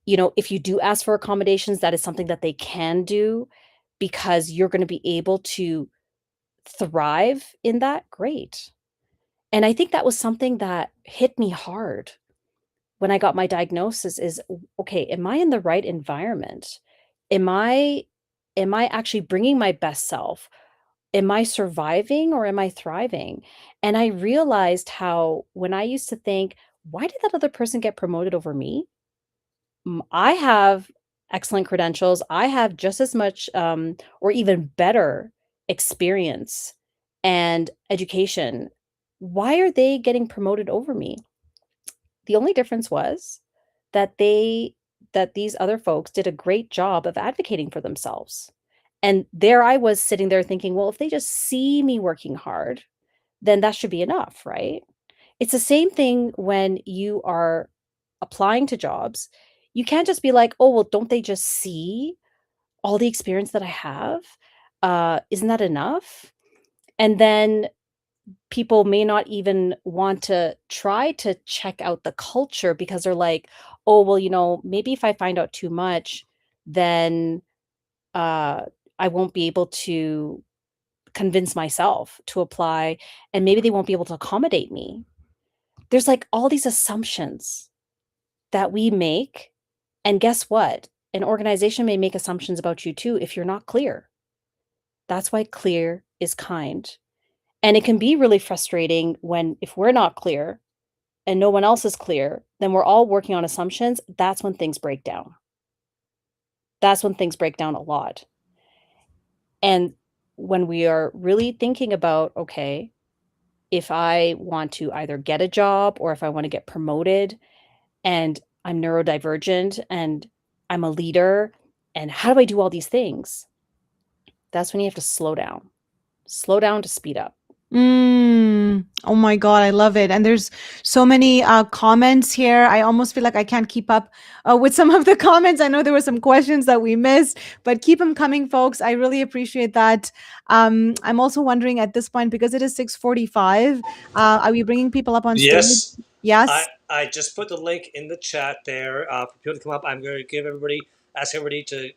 if you do ask for accommodations, that is something that they can do because you're going to be able to thrive in that, great. And I think that was something that hit me hard when I got my diagnosis is, okay, am I in the right environment? Am I am I actually bringing my best self? Am I surviving or am I thriving? And I realized how when I used to think, why did that other person get promoted over me? I have excellent credentials. I have just as much or even better experience and education. Why are they getting promoted over me? The only difference was that these other folks did a great job of advocating for themselves. And there I was sitting there thinking, well, if they just see me working hard, then that should be enough, right? It's the same thing when you are applying to jobs. You can't just be like, "Oh, well, don't they just see all the experience that I have? Isn't that enough?" And then people may not even want to try to check out the culture because they're like, "Oh, well, maybe if I find out too much, then uh, I won't be able to convince myself to apply, and maybe they won't be able to accommodate me." There's like all these assumptions that we make. And guess what? An organization may make assumptions about you too if you're not clear. That's why clear is kind. And it can be really frustrating when, if we're not clear and no one else is clear, then we're all working on assumptions. That's when things break down. That's when things break down a lot. And when we are really thinking about, okay, if I want to either get a job or if I want to get promoted and I'm neurodivergent and I'm a leader, and how do I do all these things? That's when you have to slow down to speed up. Oh my God, I love it. And there's so many comments here. I almost feel like I can't keep up with some of the comments. I know there were some questions that we missed, but keep them coming, folks. I really appreciate that. I'm also wondering at this point, because it is 6:45, are we bringing people up on stage? Yes, Yes. I just put the link in the chat there for people to come up. I'm going to ask everybody to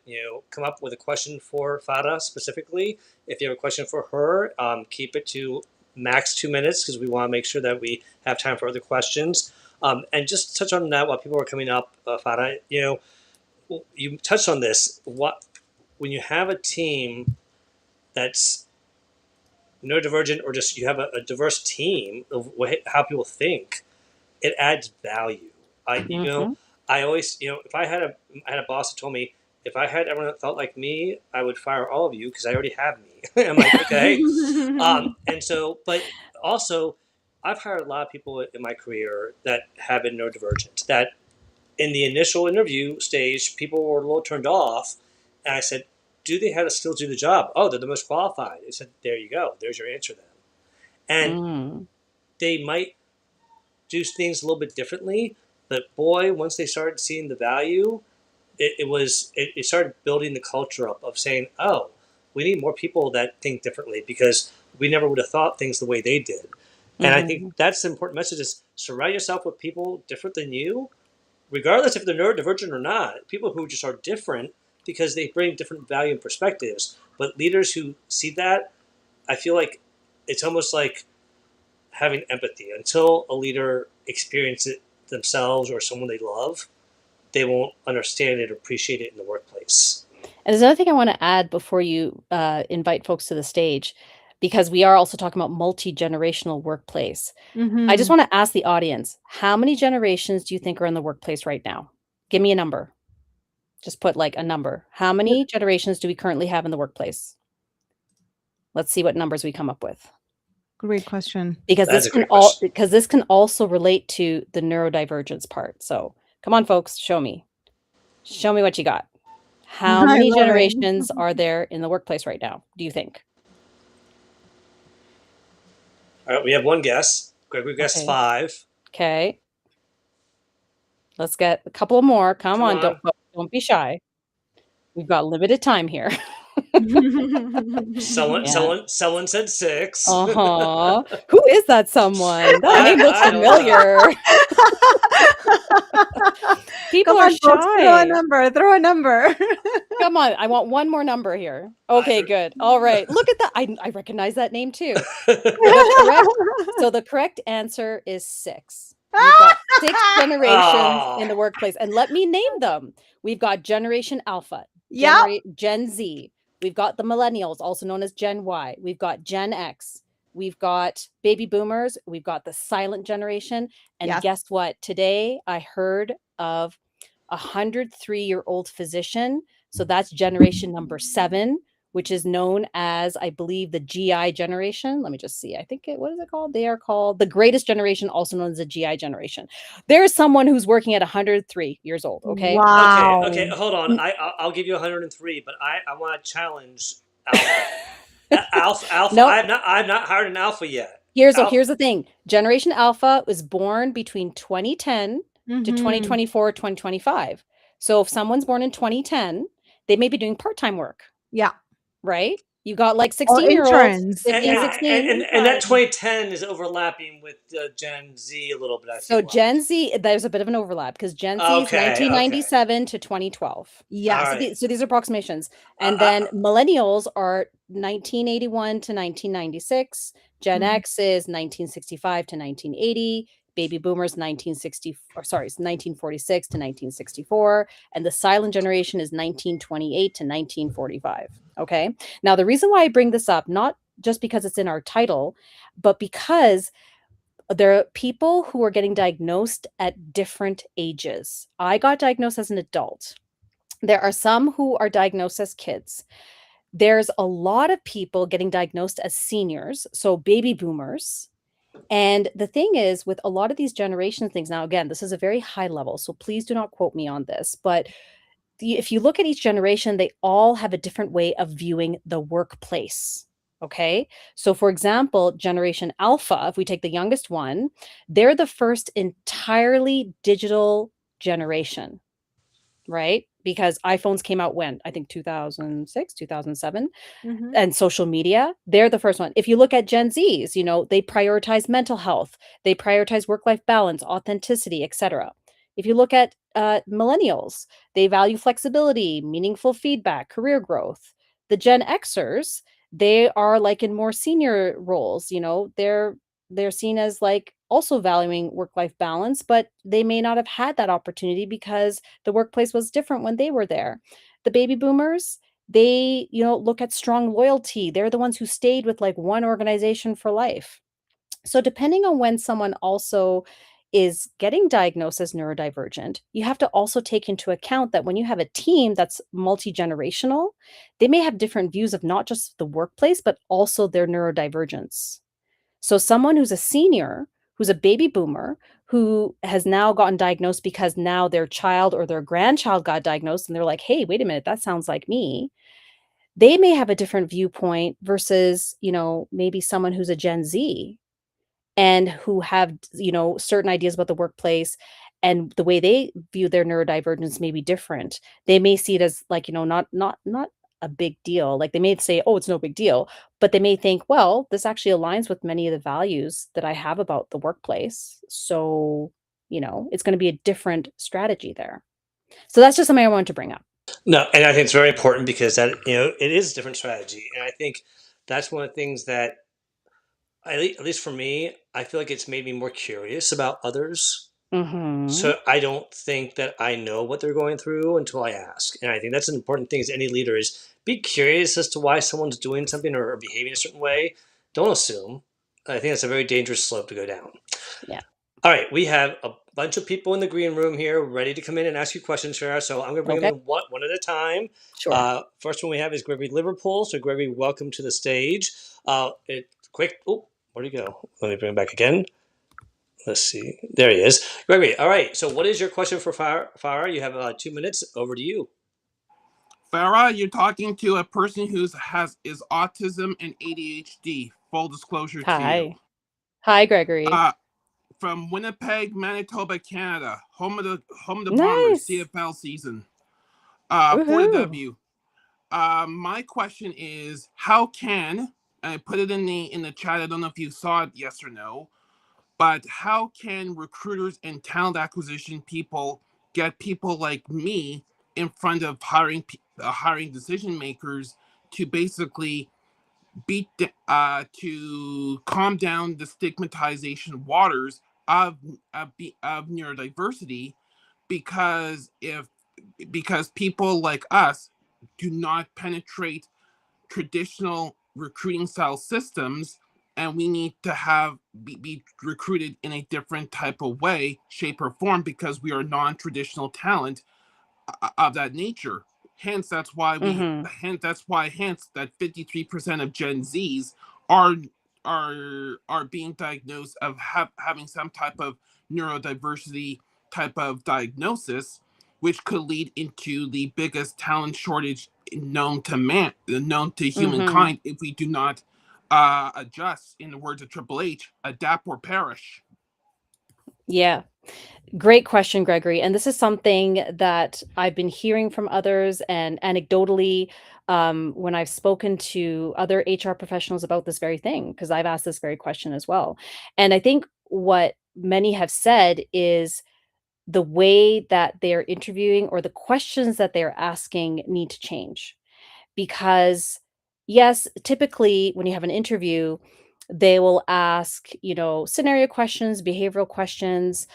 come up with a question for Farah specifically. If you have a question for her, keep it to max 2 minutes because we want to make sure that we have time for other questions. And just touch on that while people are coming up, Farah. You touched on this. When you have a team that's neurodivergent or just you have a diverse team of how people think, it adds value. I you know Mhm. I always, if I had a boss that told me if I had everyone that felt like me, I would fire all of you because I already have me. I'm like, okay. And so, but also, I've hired a lot of people in my career that have been neurodivergent. That in the initial interview stage, people were a little turned off, and I said, "Do they have the skills to do the job?" "Oh, they're the most qualified." I said, "There you go. There's your answer then." And Mm. they might do things a little bit differently, but boy, once they started seeing the value, it started building the culture up of saying, "Oh, we need more people that think differently because we never would have thought things the way they did." And I think Mhm. that's the important message: is surround yourself with people different than you, regardless if they're neurodivergent or not. People who just are different because they bring different value and perspectives. But leaders who see that, I feel like it's almost like having empathy. Until a leader experiences it themselves or someone they love, they won't understand it or appreciate it in the workplace. And there's another thing I wanna add before you, invite folks to the stage, because we are also talking about multi-generational workplace. I just Mhm. wanna ask the audience, how many generations do you think are in the workplace right now? Give me a number. Just put, like, a number. How many generations do we currently have in the workplace? Let's see what numbers we come up with. Great question. Because That's a great question. this can also relate to the neurodivergence part. So, come on, folks, show me. Show me what you got. How I many love it. generations are there in the workplace right now, do you think? All right, we have one guess. Gregory guessed Okay. 5. Okay. Let's get a couple more. Come Come on, on. don't be shy. We've got limited time here. Someone, Yeah. someone, someone said 6. Uh-huh. Who is that someone? That name looks I don't know. familiar. People Come are on, folks, throw a shy. number, throw a number. Come on, I want one more number here. I Okay, heard. good. All right. Look at that. I recognize that name too. The correct answer is 6. We've got 6 generations in the Oh, workplace, and let me name them. We've got Generation Alpha, Yep. Gen Z. We've got the millennials, also known as Gen Y. We've got Gen X. We've got baby boomers. We've got the silent generation. And Yes. guess what? Today I heard of a 103-year-old physician. So that's generation number 7, which is known as, I believe, the GI generation. Let me just see. I think what is it called? They are called the greatest generation, also known as the GI generation. There's someone who's working at 103 years old. Okay. okay. Wow. Hold on. N- I'll give you 103, but I want to challenge Alpha. Alpha. no, I've not hired an Alpha yet. Alpha. here's the thing. Generation Alpha was born between 2010 to Mhm. 2024, 2025. So if someone's born in 2010, they may be doing part-time work, Yeah. right? You got like Or 16-year-olds, interns. And, 15, and, Yeah. 16. and that 2010 is overlapping with Gen Z a little bit. I So feel Gen like. Z, there's a bit of an overlap because Gen Z is Okay. 1997 to 2012. All Yes. right. So these are approximations. And I, then millennials are 1981 to 1996. Gen Mhm. X is 1965 to 1980. Baby boomers 1960, or sorry, it's 1946 to 1964. And the silent generation is 1928 to 1945. Okay. Now, the reason why I bring this up, not just because it's in our title, but because there are people who are getting diagnosed at different ages. I got diagnosed as an adult. There are some who are diagnosed as kids. There's a lot of people getting diagnosed as seniors, so baby boomers. And the thing is, with a lot of these generation things, now again, this is a very high level, so please do not quote me on this. But if you look at each generation, they all have a different way of viewing the workplace. Okay. So, for example, Generation Alpha, if we take the youngest one, they're the first entirely digital generation, right? Because iPhones came out when? I think 2006, 2007, Mhm. and social media, they're the first one. If you look at Gen Zs, they prioritize mental health, they prioritize work-life balance, authenticity, etc. If you look at millennials, they value flexibility, meaningful feedback, career growth. The Gen Xers, they are like in more senior roles, they're seen as like also valuing work-life balance, but they may not have had that opportunity because the workplace was different when they were there. The baby boomers, they look at strong loyalty. They're the ones who stayed with like one organization for life. So depending on when someone also is getting diagnosed as neurodivergent, you have to also take into account that when you have a team that's multi-generational, they may have different views of not just the workplace, but also their neurodivergence. So someone who's a senior, who's a baby boomer, who has now gotten diagnosed because now their child or their grandchild got diagnosed and they're like, "Hey, wait a minute, that sounds like me." They may have a different viewpoint versus, maybe someone who's a Gen Z and who have, certain ideas about the workplace, and the way they view their neurodivergence may be different. They may see it as like, not a big deal. Like they may say, "Oh, it's no big deal," but they may think, "Well, this actually aligns with many of the values that I have about the workplace." So, it's going to be a different strategy there. So that's just something I wanted to bring up. No, and I think it's very important because that it is a different strategy, and I think that's one of the things that at least for me, I feel like it's made me more curious about others. Mhm. So I don't think that I know what they're going through until I ask, and I think that's an important thing as any leader is be curious as to why someone's doing something or behaving a certain way. Don't assume. I think that's a very dangerous slope to go down. Yeah. All right, we have a bunch of people in the green room here ready to come in and ask you questions, Sarah. So I'm going to bring them Okay. in one at a time. Sure. First one we have is Gregory Liverpool. So Gregory, welcome to the stage. Quick. Oh, where'd he go? Let me bring him back again. Let's see. There he is. Gregory. All right. So what is your question for Farah? You have 2 minutes. Over to you. Farah, you're talking to a person who is autism and ADHD. Full disclosure to you. Hi. Hi, Gregory. From Winnipeg, Manitoba, Canada, home of the Bombers, Nice. CFL season. For the Woohoo. W. My question is, how can, and I put it in the chat, I don't know if you saw it, yes or no, but how can recruiters and talent acquisition people get people like me in front of hiring decision makers to basically to calm down the stigmatization waters of neurodiversity, because people like us do not penetrate traditional recruiting style systems, and we need to be recruited in a different type of way, shape, or form, because we are non-traditional talent of that nature. Hence, that's why Mhm. that 53% of Gen Zs are being diagnosed of having some type of neurodiversity type of diagnosis, which could lead into the biggest talent shortage known to Mhm. humankind if we do not adjust. In the words of Triple H, adapt or perish. Yeah. Great question, Gregory. And this is something that I've been hearing from others and anecdotally, when I've spoken to other HR professionals about this very thing, because I've asked this very question as well. And I think what many have said is the way that they're interviewing or the questions that they're asking need to change. Because yes, typically when you have an interview, they will ask, scenario questions, behavioral questions.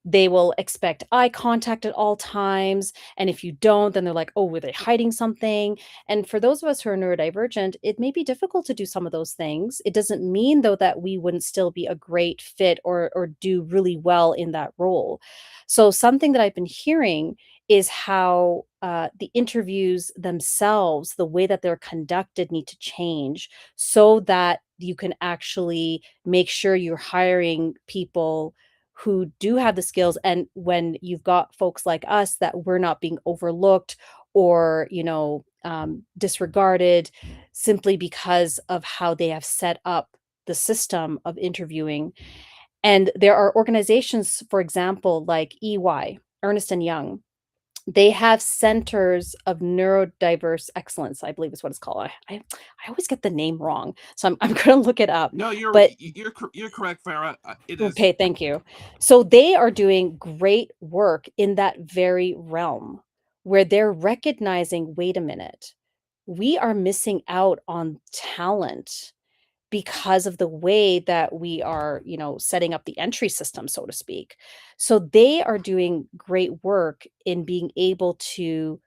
They will expect eye contact at all times. And if you don't, then they're like, "Oh, were they hiding something?" And for those of us who are neurodivergent, it may be difficult to do some of those things. It doesn't mean though that we wouldn't still be a great fit or do really well in that role. So something that I've been hearing is how the interviews themselves, the way that they're conducted, need to change so that you can actually make sure you're hiring people who do have the skills. And when you've got folks like us, that we're not being overlooked or disregarded simply because of how they have set up the system of interviewing. And there are organizations, for example, like EY, Ernest and Young. They have centers of neurodiverse excellence, I believe is what it's called. I always get the name wrong, so I'm gonna look it up. No, But you're correct, Farah. It is. okay, thank you. So they are doing great work in that very realm where they're recognizing, wait a minute, we are missing out on talent because of the way that we are, setting up the entry system, so to speak. So they are doing great work in being able to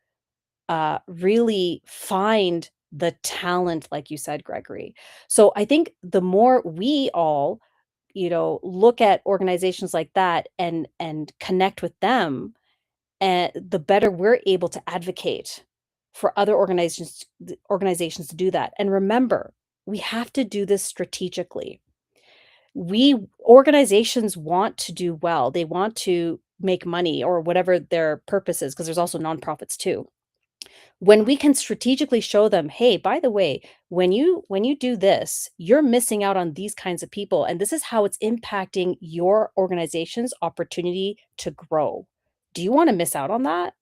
really find the talent, like you said, Gregory. So I think the more we all, look at organizations like that and connect with them, and the better we're able to advocate for other organizations to do that. And remember, we have to do this strategically. Organizations want to do well. They want to make money or whatever their purpose is, because there's also nonprofits too. When we can strategically show them, hey, by the way, when you do this, you're missing out on these kinds of people, and this is how it's impacting your organization's opportunity to grow. Do you want to miss out on that?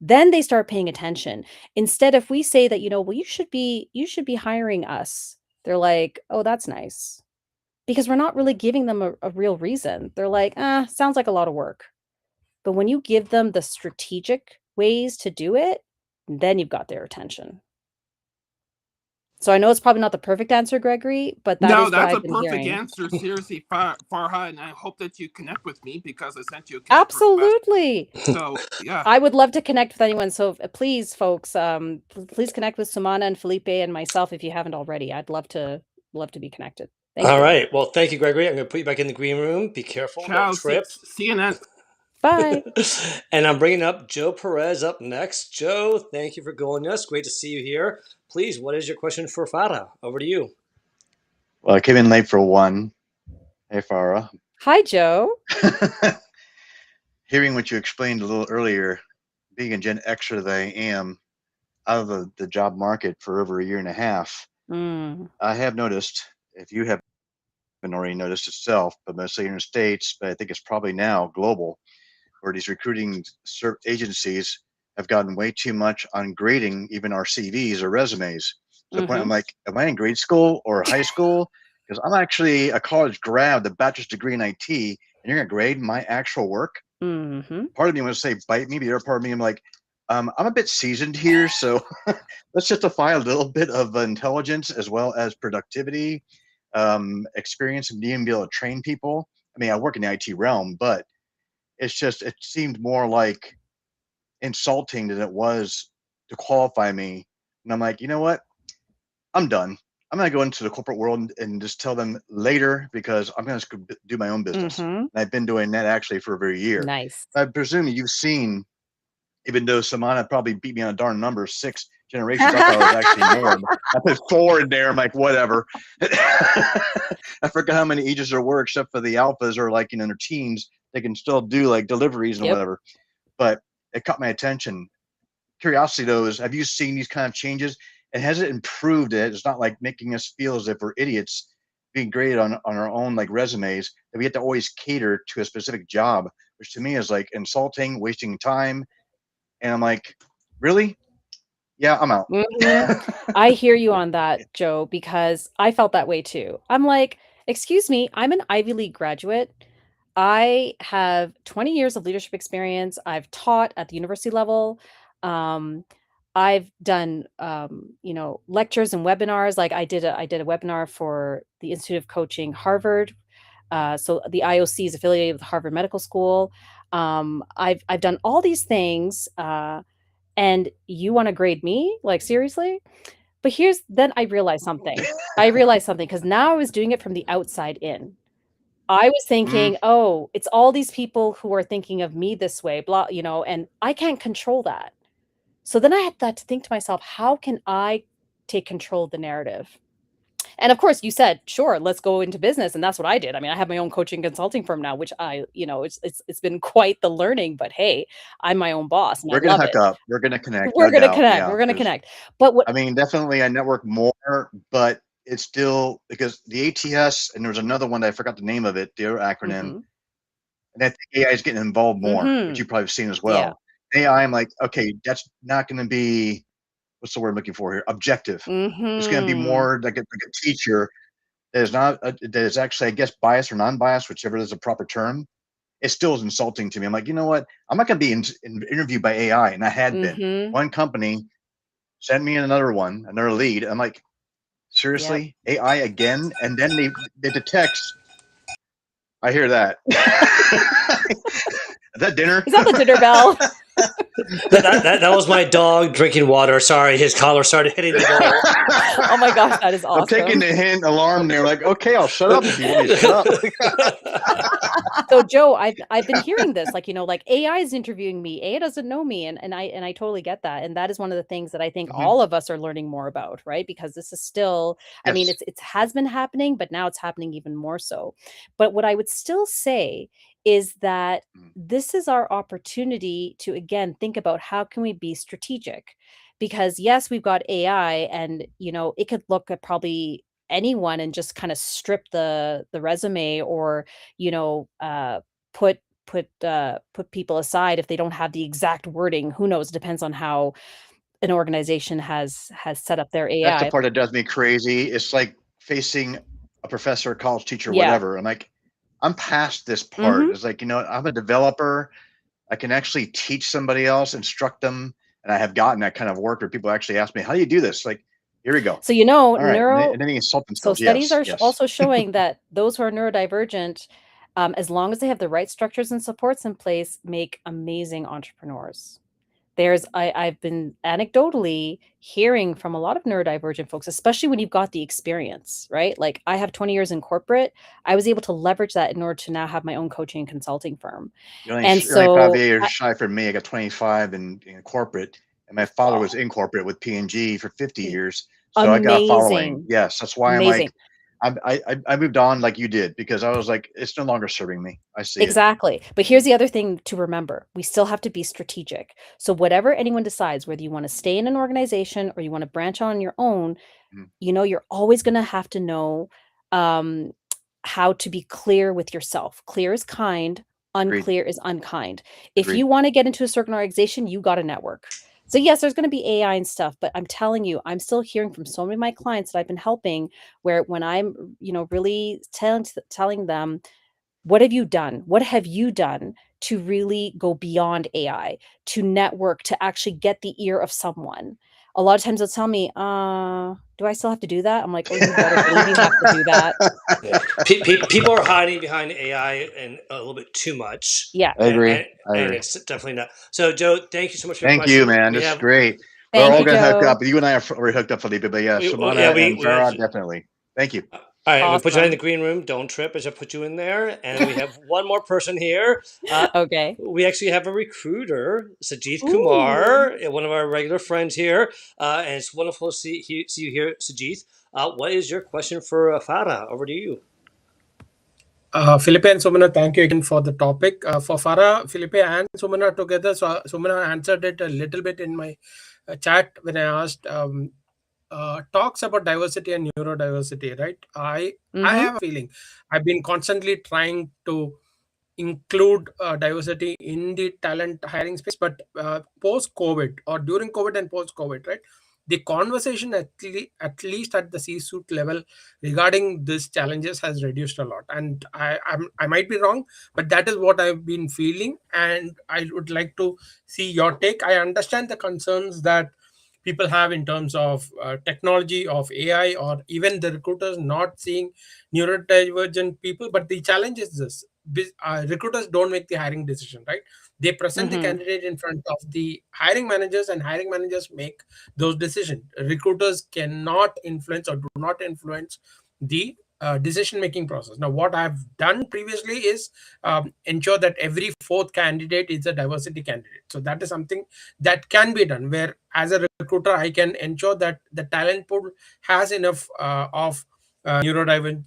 Then they start paying attention. Instead, if we say that, well, you should be hiring us, they're like, oh, that's nice. Because we're not really giving them a real reason. They're like, sounds like a lot of work. But when you give them the strategic ways to do it, then you've got their attention. So I know it's probably not the perfect answer, Gregory, but that is No, what that's a I've been perfect hearing. answer. Seriously, Farha, and I hope that you connect with me because I sent you a connect request. Absolutely. So yeah, I would love to connect with anyone. So please, folks, please connect with Sumana and Felipe and myself if you haven't already. I'd love to be connected. Thank All you. right. Well, thank you, Gregory. I'm going to put you back in the green room. Be careful. ciao. Don't trip. See you then. Bye. And I'm bringing up Joe Perez up next. Joe, thank you for joining us. Great to see you here. Please, what is your question for Farah? Over to you. Well, I came in late for one. Hey, Farah. Hi, Joe. Hearing what you explained a little earlier, being a Gen Xer that I am, out of the job market for over a year and a half, I have noticed, if you haven't already noticed itself, but mostly in the States, but I think it's probably now global, where these recruiting agencies have gotten way too much on grading even our CVs or resumes. To the point I'm like, am I in grade school or high school? Because I'm actually a college grad, with a bachelor's degree in IT, and you're gonna grade my actual work? Part of me wants to say bite me, but the other part of me, I'm like, I'm a bit seasoned here, so let's justify a little bit of intelligence as well as productivity, experience, and being able to train people. I mean, I work in the IT realm, but it's just, it seemed more like insulting than it was to qualify me. And I'm like, you know what? I'm done. I'm going to go into the corporate world and just tell them later, because I'm going to do my own business. And I've been doing that actually for over a year. Nice. I presume you've seen, even though Samana probably beat me on a darn number, 6 generations, I thought it was actually more. I put 4 in there. I'm like, whatever. I forgot how many ages there were, except for the alphas or like in their teens. They can still do like deliveries and whatever. But it caught my attention. Curiosity though is, have you seen these kind of changes? And has it improved it? It's not like making us feel as if we're idiots being graded on our own like resumes, that we have to always cater to a specific job, which to me is like insulting, wasting time. And I'm like, really? Yeah, I'm out. I hear you on that, Joe, because I felt that way too. I'm like, excuse me, I'm an Ivy League graduate. I have 20 years of leadership experience. I've taught at the university level. I've done, lectures and webinars. Like I did a webinar for the Institute of Coaching Harvard. So the IOC is affiliated with Harvard Medical School. I've done all these things, and you want to grade me? Like seriously? But then I realized something. Because now I was doing it from the outside in. I was thinking, oh, it's all these people who are thinking of me this way, blah, and I can't control that. So then I had to think to myself, how can I take control of the narrative? And of course, you said, sure, let's go into business. And that's what I did. I mean, I have my own coaching consulting firm now, which it's been quite the learning, but hey, I'm my own boss. And We're going to hook up. We're going to connect. We're going to connect. Yeah, we're going to connect. But I mean, definitely I network more, but it's still, because the ATS, and there's another one that I forgot the name of it, their acronym, and I think AI is getting involved more, which you've probably seen as well. Yeah. AI, I'm like, okay, that's not going to be, what's the word I'm looking for here? Objective. It's going to be more like a teacher that is not, that is actually, I guess, biased or non-biased, whichever is a proper term. It still is insulting to me. I'm like, you know what? I'm not going to be interviewed by AI, and I had been. One company sent me another lead. I'm like, seriously? AI again? And then they detect. I hear that. Is that dinner? Is that the dinner bell? That was my dog drinking water. Sorry, his collar started hitting the bowl. Oh my gosh, that is I'm taking awesome. the hint alarm there. Like, okay, I'll shut up if you want me to shut up. So Joe, I've been hearing this, like, like AI is interviewing me. AI doesn't know me. And I totally get that. And that is one of the things that I think Mhm. all of us are learning more about, right? Because this is still, I mean, Yes. it has been happening, but now it's happening even more so. But what I would still say is that Mm. this is our opportunity to again think about how can we be strategic? Because yes, we've got AI and it could look at probably anyone and just kind of strip the resume or put put people aside if they don't have the exact wording. Who knows? Depends on how an organization has set up their That's the AI. part that does me crazy. It's like facing a professor, college teacher, Yeah. whatever. I'm like, I'm past this part. Mhm. It's like, I'm a developer. I can actually teach somebody else, instruct them. And I have gotten that kind of work where people actually ask me, how do you do this? Like, here we go. So All right. And then they insult so themselves. studies Yes. are Yes. also showing that those who are neurodivergent, as long as they have the right structures and supports in place, make amazing entrepreneurs. I've been anecdotally hearing from a lot of neurodivergent folks, especially when you've got the experience, right? Like I have 20 years in corporate. I was able to leverage that in order to now have my own coaching and consulting firm. And You're only 5 so, years shy from me. I got 25 in corporate, and my father was oh, in corporate with P&G for 50 y- years. So I got a following. amazing, Yes, that's why I'm amazing. like, I moved on like you did because I was like, it's no longer serving me. I see it. Exactly. But here's the other thing to remember. We still have to be strategic. So whatever anyone decides, whether you want to stay in an organization or you want to branch on your own, Mhm. you're always going to have to know um, how to be clear with yourself. Clear is kind, Agreed. unclear is unkind. If Agreed. you want to get into a certain organization, you got to network. So yes, there's going to be AI and stuff, but I'm telling you, I'm still hearing from so many of my clients that I've been helping where when I'm, really telling them, what have you done? What have you done to really go beyond AI, to network, to actually get the ear of someone? A lot of times they'll tell me, do I still have to do that? I'm like, oh, you better believe you have to do that. Yeah. People are hiding behind AI and a little bit too much. Yeah. I agree. And, I and agree. it's definitely not. So, Joe, thank you so much for your Thank you, question. man. We This is have, great. We're Thank all you, gonna hook Joe. up. You and I are hooked up, Felipe. But yeah, Samana and we Farah, actually, definitely. Thank you. all right, we put you in the Awesome. green room. Don't trip as I put you in there. And we have one more person here. Okay. We actually have a recruiter, Sajith Ooh. Kumar, one of our regular friends here. And it's wonderful to see you here, Sajith. What is your question for Farah? Over to you. Felipe and Sumana, thank you again for the topic. For Farah, Felipe and Sumana together, so Sumana answered it a little bit in my chat when I asked talks about diversity and neurodiversity, right? I Mm-hmm. have a feeling I've been constantly trying to include diversity in the talent hiring space, but post COVID or during COVID and post COVID, right? The conversation at least at the C-suite level regarding these challenges has reduced a lot, and I might be wrong, but that is what I've been feeling, and I would like to see your take. I understand the concerns that people have in terms of technology of AI or even the recruiters not seeing neurodivergent people, but the challenge is this: recruiters don't make the hiring decision, right? They present the Mm-hmm. candidate in front of the hiring managers, and hiring managers make those decisions. Recruiters cannot influence or do not influence the decision making process. Now what I've done previously is ensure that every fourth candidate is a diversity candidate. So that is something that can be done, where as a recruiter I can ensure that the talent pool has enough of neurodivergent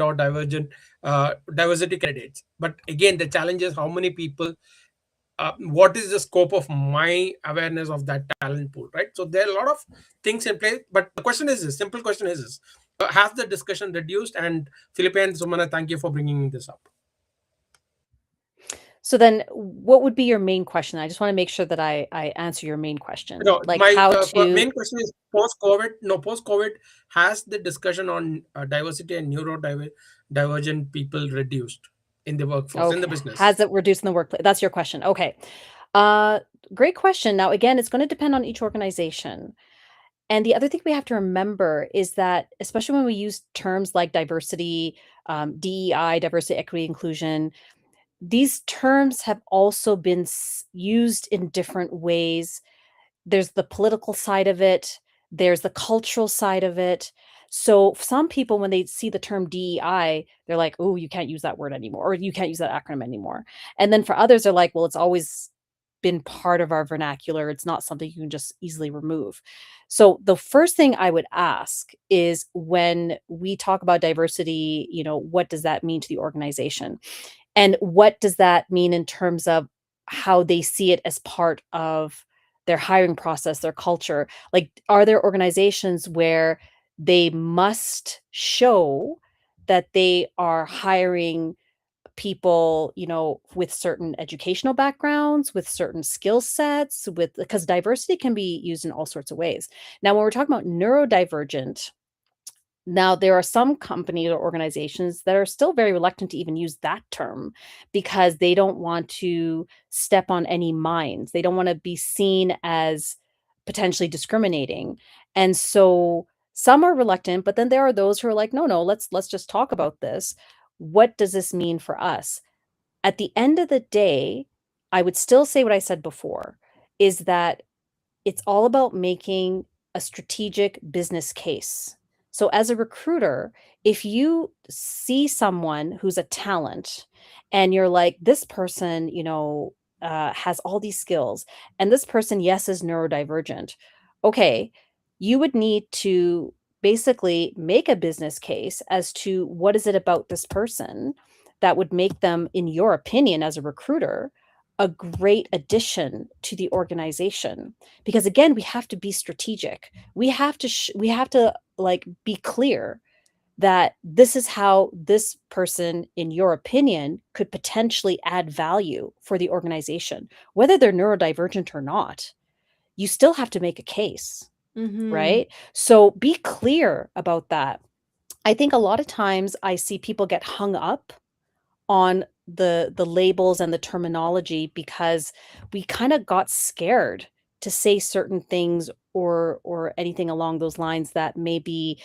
or divergent diversity candidates. But again, the challenge is how many people, what is the scope of my awareness of that talent pool, right? So there are a lot of things in play, but the question is this, simple question is this: has the discussion reduced? And Philippe and Sumana, thank you for bringing this up. So then what would be your main question? I just want to make sure that I answer your main question. No, Like my how to main question is post-COVID. No, post-COVID, has the discussion on diversity and neurodivergent people reduced in the workforce, in the Okay. business? Has it reduced in the workplace? That's your question. Okay. Uh, great question. Now, again, it's going to depend on each organization. And the other thing we have to remember is that, especially when we use terms like diversity, DEI, diversity, equity, inclusion, these terms have also been used in different ways. There's the political side of it, there's the cultural side of it. So some people, when they see the term DEI, they're like, oh, you can't use that word anymore, or you can't use that acronym anymore. And then for others, they're like, well, it's always been part of our vernacular. It's not something you can just easily remove. So the first thing I would ask is, when we talk about diversity, what does that mean to the organization? And what does that mean in terms of how they see it as part of their hiring process, their culture? Like, are there organizations where they must show that they are hiring people, with certain educational backgrounds, with certain skill sets, because diversity can be used in all sorts of ways. Now, when we're talking about neurodivergent, now, there are some companies or organizations that are still very reluctant to even use that term, because they don't want to step on any minds. They don't want to be seen as potentially discriminating. And so some are reluctant, but then there are those who are like, no, no, let's just talk about this. What does this mean for us? At the end of the day, I would still say what I said before, is that it's all about making a strategic business case. So as a recruiter, if you see someone who's a talent and you're like, this person, has all these skills, and this person, yes, is neurodivergent. Okay, you would need to basically make a business case as to what is it about this person that would make them, in your opinion, as a recruiter, a great addition to the organization. Because again, we have to be strategic. We have to like be clear that this is how this person, in your opinion, could potentially add value for the organization. Whether they're neurodivergent or not, you still have to make a case, right? So be clear about that. I think a lot of times I see people get hung up on the labels and the terminology, because we kind of got scared to say certain things, or anything along those lines that may be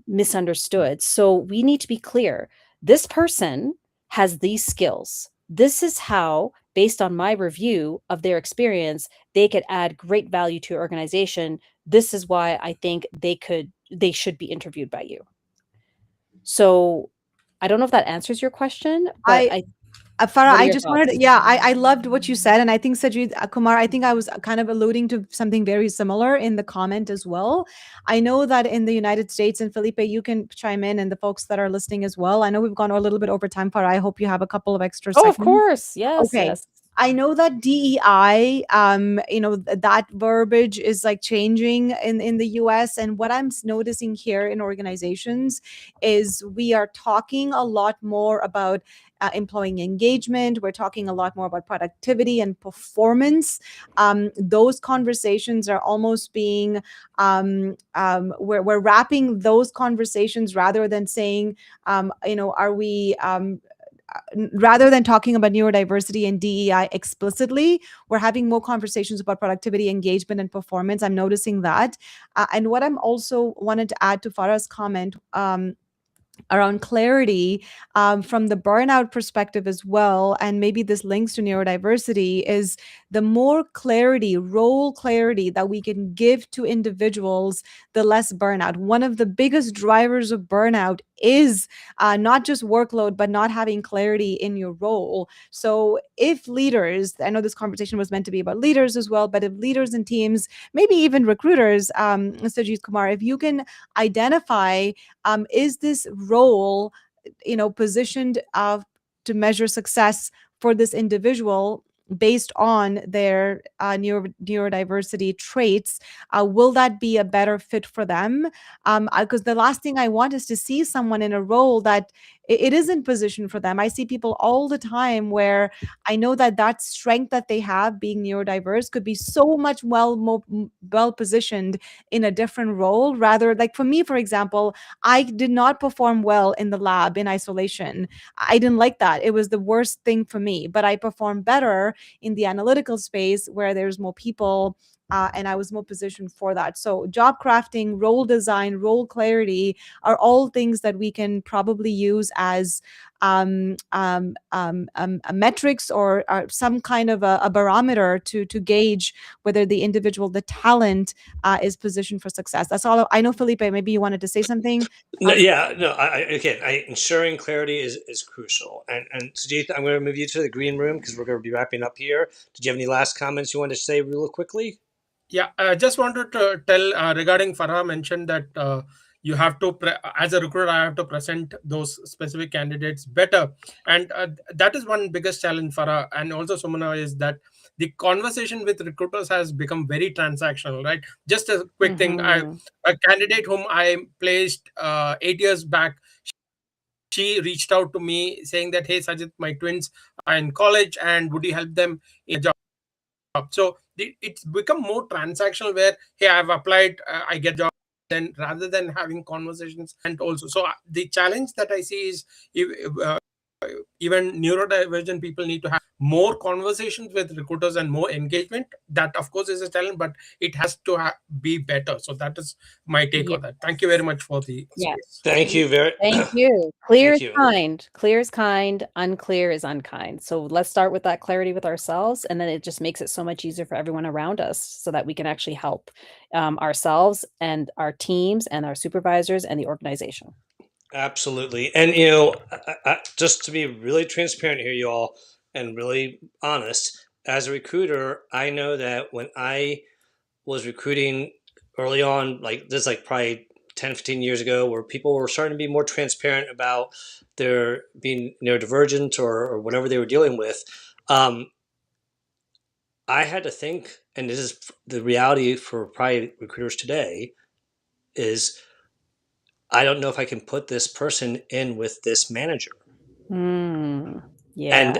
misunderstood. So we need to be clear. This person has these skills. This is how, based on my review of their experience, they could add great value to your organization. This is why I think they should be interviewed by you. So I don't know if that answers your question, but Farah, what are I your just thoughts? wanted, I loved what you said. And I think Sajid Kumar, I think I was kind of alluding to something very similar in the comment as well. I know that in the United States, and Felipe, you can chime in, and the folks that are listening as well. I know we've gone a little bit over time, Farah. I hope you have a couple of extra Oh, of seconds. course. Yes, Okay. yes. I know that DEI, that verbiage is like changing in the US. And what I'm noticing here in organizations is we are talking a lot more about employee engagement. We're talking a lot more about productivity and performance. Those conversations are almost being, we're wrapping those conversations, rather than saying, are we, rather than talking about neurodiversity and DEI explicitly, we're having more conversations about productivity, engagement, and performance. I'm noticing that. And what I'm also wanted to add to Farah's comment, around clarity, from the burnout perspective as well, and maybe this links to neurodiversity, is the more clarity, role clarity, that we can give to individuals, the less burnout. One of the biggest drivers of burnout is not just workload, but not having clarity in your role. So if leaders, I know this conversation was meant to be about leaders as well, but if leaders and teams, maybe even recruiters, Sajid Kumar, if you can identify, is this role, positioned to measure success for this individual based on their neurodiversity traits, will that be a better fit for them? Because the last thing I want is to see someone in a role that it isn't positioned for them. I see people all the time where I know that strength that they have, being neurodiverse, could be so much well positioned in a different role. Rather, like for me, for example, I did not perform well in the lab in isolation. I didn't like that. It was the worst thing for me, but I performed better in the analytical space, where there's more people and I was more positioned for that. So job crafting, role design, role clarity are all things that we can probably use as metrics or some kind of a barometer to gauge whether the individual, the talent, is positioned for success. That's all. I know, Felipe, maybe you wanted to say something. No, yeah, no. Again, ensuring clarity is crucial. And Sujit, I'm going to move you to the green room because we're going to be wrapping up here. Did you have any last comments you wanted to say real quickly? Yeah, I just wanted to tell regarding Farah mentioned that you have to, as a recruiter, I have to present those specific candidates better. And that is one biggest challenge, Farah. And also, Sumana, is that the conversation with recruiters has become very transactional, right? Just a quick thing. Mm-hmm. A candidate whom I placed 8 years back, she reached out to me saying that, hey, Sajid, my twins are in college and would you help them in a job? So it's become more transactional where, hey, I've applied, I get a job. Then rather than having conversations, and also, so the challenge that I see is even neurodivergent people need to have more conversations with recruiters and more engagement. That, of course, is a challenge, but it has to be better. So that is my take Yeah. on that. Thank you very much for the Yes. space. Thank you very. Thank you. Clear Thank is you. kind. Clear is kind. Unclear is unkind. So let's start with that clarity with ourselves, and then it just makes it so much easier for everyone around us, so that we can actually help ourselves and our teams and our supervisors and the organization. Absolutely. And, just to be really transparent here, you all, and really honest, as a recruiter, I know that when I was recruiting early on, like this, like probably 10, 15 years ago, where people were starting to be more transparent about their being neurodivergent or whatever they were dealing with, I had to think, and this is the reality for probably recruiters today, is I don't know if I can put this person in with this manager. Yeah. And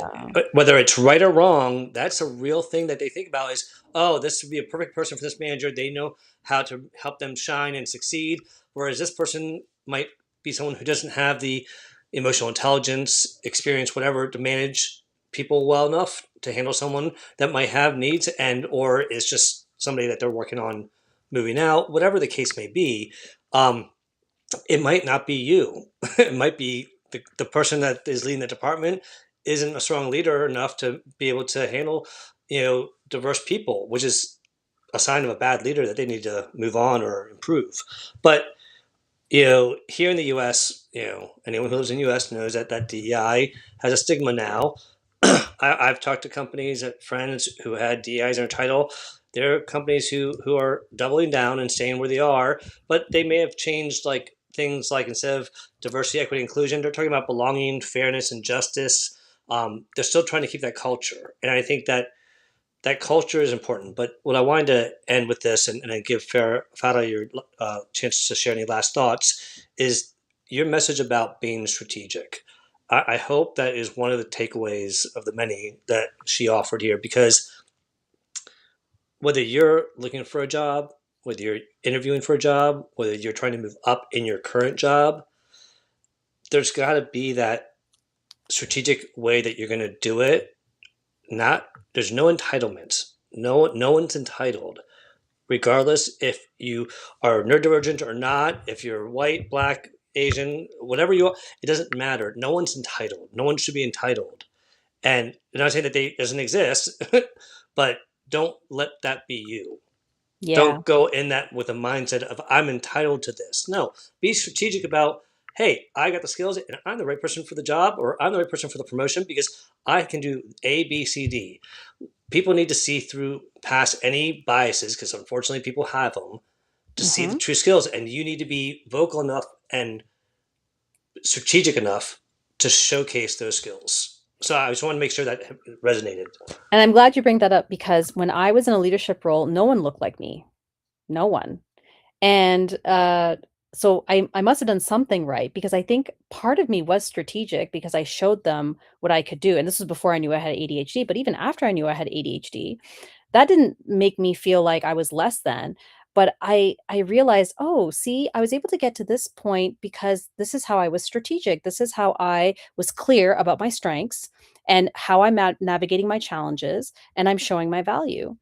whether it's right or wrong, that's a real thing that they think about is, oh, this would be a perfect person for this manager. They know how to help them shine and succeed. Whereas this person might be someone who doesn't have the emotional intelligence, experience, whatever, to manage people well enough to handle someone that might have needs and or is just somebody that they're working on moving out, whatever the case may be. It might not be you. It might be the person that is leading the department isn't a strong leader enough to be able to handle, diverse people, which is a sign of a bad leader that they need to move on or improve. But, here in the U.S., anyone who lives in the U.S. knows that DEI has a stigma now. I've talked to companies, friends who had DEIs in their title. There are companies who are doubling down and staying where they are, but they may have changed like things like instead of diversity, equity, inclusion, they're talking about belonging, fairness, and justice. They're still trying to keep that culture, and I think that culture is important. But what I wanted to end with this, and then give Farah your chance to share any last thoughts, is your message about being strategic. I hope that is one of the takeaways of the many that she offered here, because whether you're looking for a job, whether you're interviewing for a job, whether you're trying to move up in your current job, there's got to be that strategic way that you're going to do it. There's no entitlement. No one's entitled, regardless if you are neurodivergent or not, if you're white, black, Asian, whatever you are, it doesn't matter. No one's entitled. No one should be entitled. And I'm not saying that they doesn't exist, but don't let that be you. Yeah. Don't go in that with a mindset of I'm entitled to this. No, be strategic about, hey, I got the skills and I'm the right person for the job, or I'm the right person for the promotion because I can do A, B, C, D. People need to see through past any biases, because unfortunately people have them, to see the true skills. And you need to be vocal enough and strategic enough to showcase those skills. So I just want to make sure that resonated. And I'm glad you bring that up, because when I was in a leadership role, no one looked like me. No one. And so I must have done something right, because I think part of me was strategic because I showed them what I could do. And this was before I knew I had ADHD, but even after I knew I had ADHD, that didn't make me feel like I was less than. But I realized, oh, see, I was able to get to this point because this is how I was strategic. This is how I was clear about my strengths and how I'm navigating my challenges, and I'm showing my value.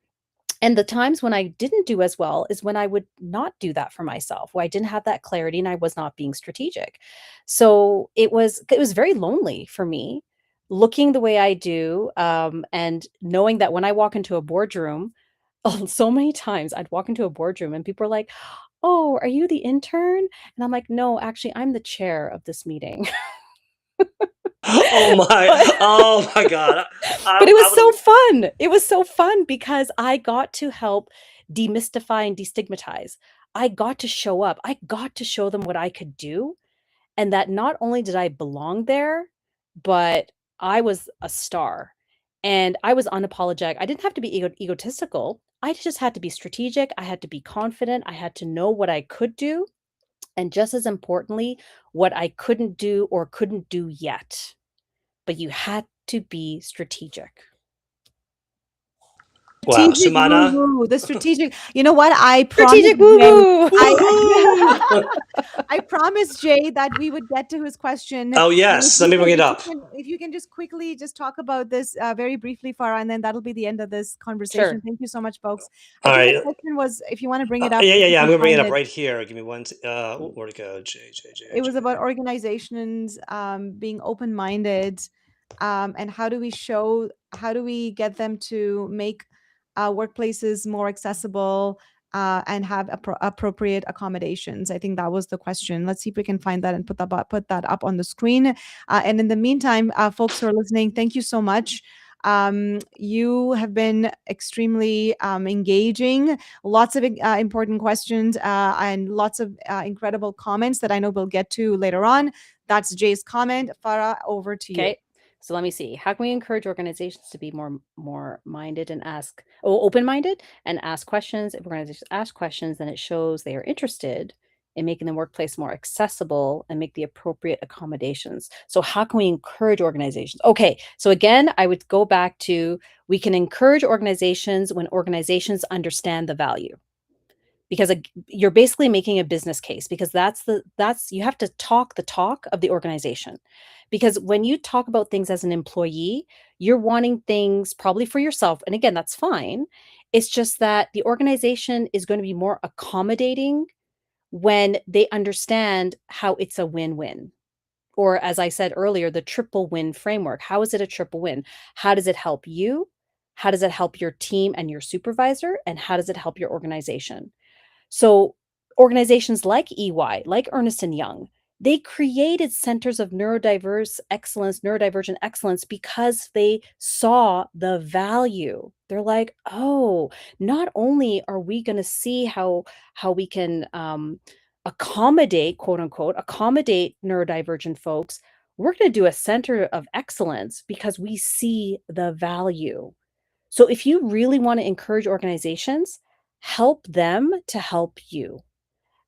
And the times when I didn't do as well is when I would not do that for myself, where I didn't have that clarity and I was not being strategic. So it was very lonely for me looking the way I do, and knowing that when I walk into a boardroom, so many times I'd walk into a boardroom and people are like, "Oh, are you the intern?" And I'm like, "No, actually, I'm the chair of this meeting." Oh my, But oh my God. but it I was would so have, fun. It was so fun because I got to help demystify and destigmatize. I got to show up. I got to show them what I could do, and that not only did I belong there, but I was a star. And I was unapologetic. I didn't have to be egotistical. I just had to be strategic. I had to be confident. I had to know what I could do, and just as importantly, what I couldn't do or couldn't do yet. But you had to be strategic. wow, Strategic Sumana. woo-woo, the strategic. You know what? I promised Strategic Jay, woo-woo. Woohoo! I promised Jay that we would get to his question. Oh And yes, let me bring it up. if you can just quickly just talk about this very briefly, Farah, and then that'll be the end of this conversation. Sure. Thank you so much, folks. I All think right. the question was, if you want to bring it up, Yeah, if yeah, you yeah. I'm can gonna bring it find up it. right here. Give me one. Where'd it go? It was about organizations being open-minded, and how do we get them to make workplaces more accessible, and have appropriate accommodations. I think that was the question. Let's see if we can find that and put that up on the screen. And in the meantime, folks who are listening, thank you so much. You have been extremely engaging, lots of important questions, and lots of incredible comments that I know we'll get to later on. That's Jay's comment. Farah, over to you. Okay. So let me see. How can we encourage organizations to be more open-minded and ask questions? If organizations ask questions, then it shows they are interested in making the workplace more accessible and make the appropriate accommodations. So how can we encourage organizations? Okay. So again, I would go back to we can encourage organizations when organizations understand the value, because you're basically making a business case, because that's you have to talk the talk of the organization. Because when you talk about things as an employee, you're wanting things probably for yourself, and again, that's fine. It's just that the organization is going to be more accommodating when they understand how it's a win-win. Or as I said earlier, the triple win framework. How is it a triple win? How does it help you? How does it help your team and your supervisor? And how does it help your organization? So organizations like EY, like Ernst and Young, they created centers of neurodivergent excellence because they saw the value. They're like, oh, not only are we going to see how we can accommodate, quote unquote, accommodate neurodivergent folks, we're going to do a center of excellence because we see the value. So if you really want to encourage organizations, help them to help you.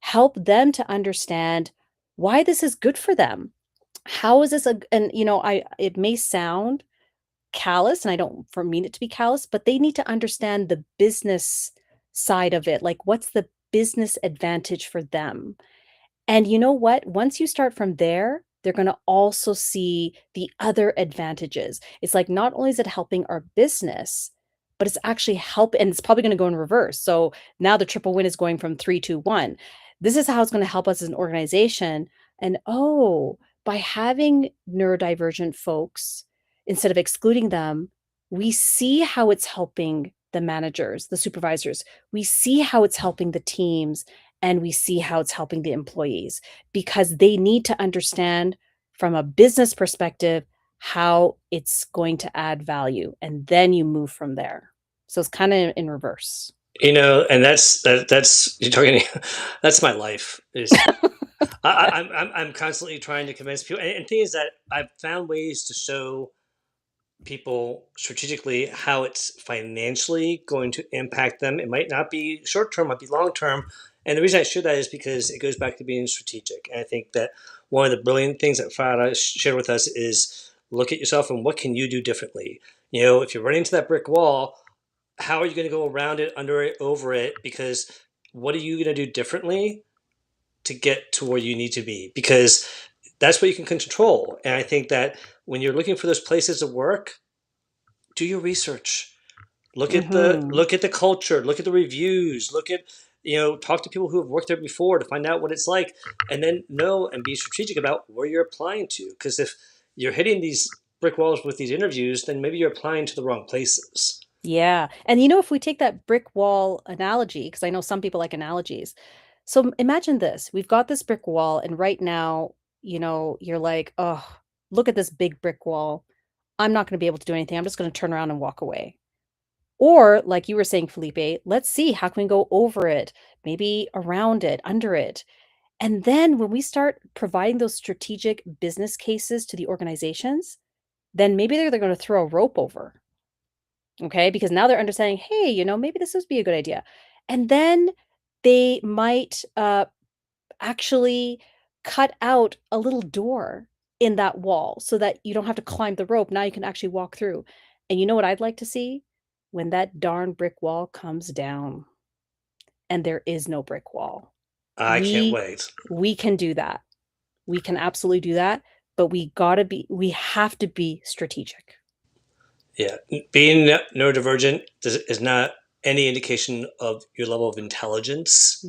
Help them to understand why this is good for them. How is this and I it may sound callous, and I don't for mean it to be callous, but they need to understand the business side of it. Like, what's the business advantage for them? And you know what? Once you start from there, they're going to also see the other advantages. It's like not only is it helping our business, but it's actually and it's probably going to go in reverse. So now the triple win is going from 3 to 1. This is how it's going to help us as an organization. And by having neurodivergent folks, instead of excluding them, we see how it's helping the managers, the supervisors. We see how it's helping the teams, and we see how it's helping the employees, because they need to understand from a business perspective how it's going to add value, and then you move from there. So it's kind of in reverse. And that's you're talking. That's my life. I'm constantly trying to convince people, and the thing is that I've found ways to show people strategically how it's financially going to impact them. It might not be short term, might be long term. And the reason I share that is because it goes back to being strategic. And I think that one of the brilliant things that Farah shared with us is look at yourself and what can you do differently. If you're running into that brick wall, how are you going to go around it, under it, over it? Because what are you going to do differently to get to where you need to be? Because that's what you can control. And I think that when you're looking for those places to work, do your research. Look at the culture. Look at the reviews. Look at talk to people who have worked there before to find out what it's like, and then know and be strategic about where you're applying to. Because if you're hitting these brick walls with these interviews, then maybe you're applying to the wrong places. Yeah. And if we take that brick wall analogy, because I know some people like analogies. So imagine this. We've got this brick wall, and right now, you're like, oh, look at this big brick wall. I'm not going to be able to do anything. I'm just going to turn around and walk away. Or, like you were saying, Felipe, let's see how can we go over it, maybe around it, under it. And then when we start providing those strategic business cases to the organizations, then maybe they're going to throw a rope over. Okay, because now they're understanding, hey, maybe this would be a good idea. And then they might actually cut out a little door in that wall so that you don't have to climb the rope. Now you can actually walk through. And you know what I'd like to see? When that darn brick wall comes down and there is no brick wall. I can't wait. We can do that. We can absolutely do that, but we have to be strategic. Yeah, being neurodivergent is not any indication of your level of intelligence.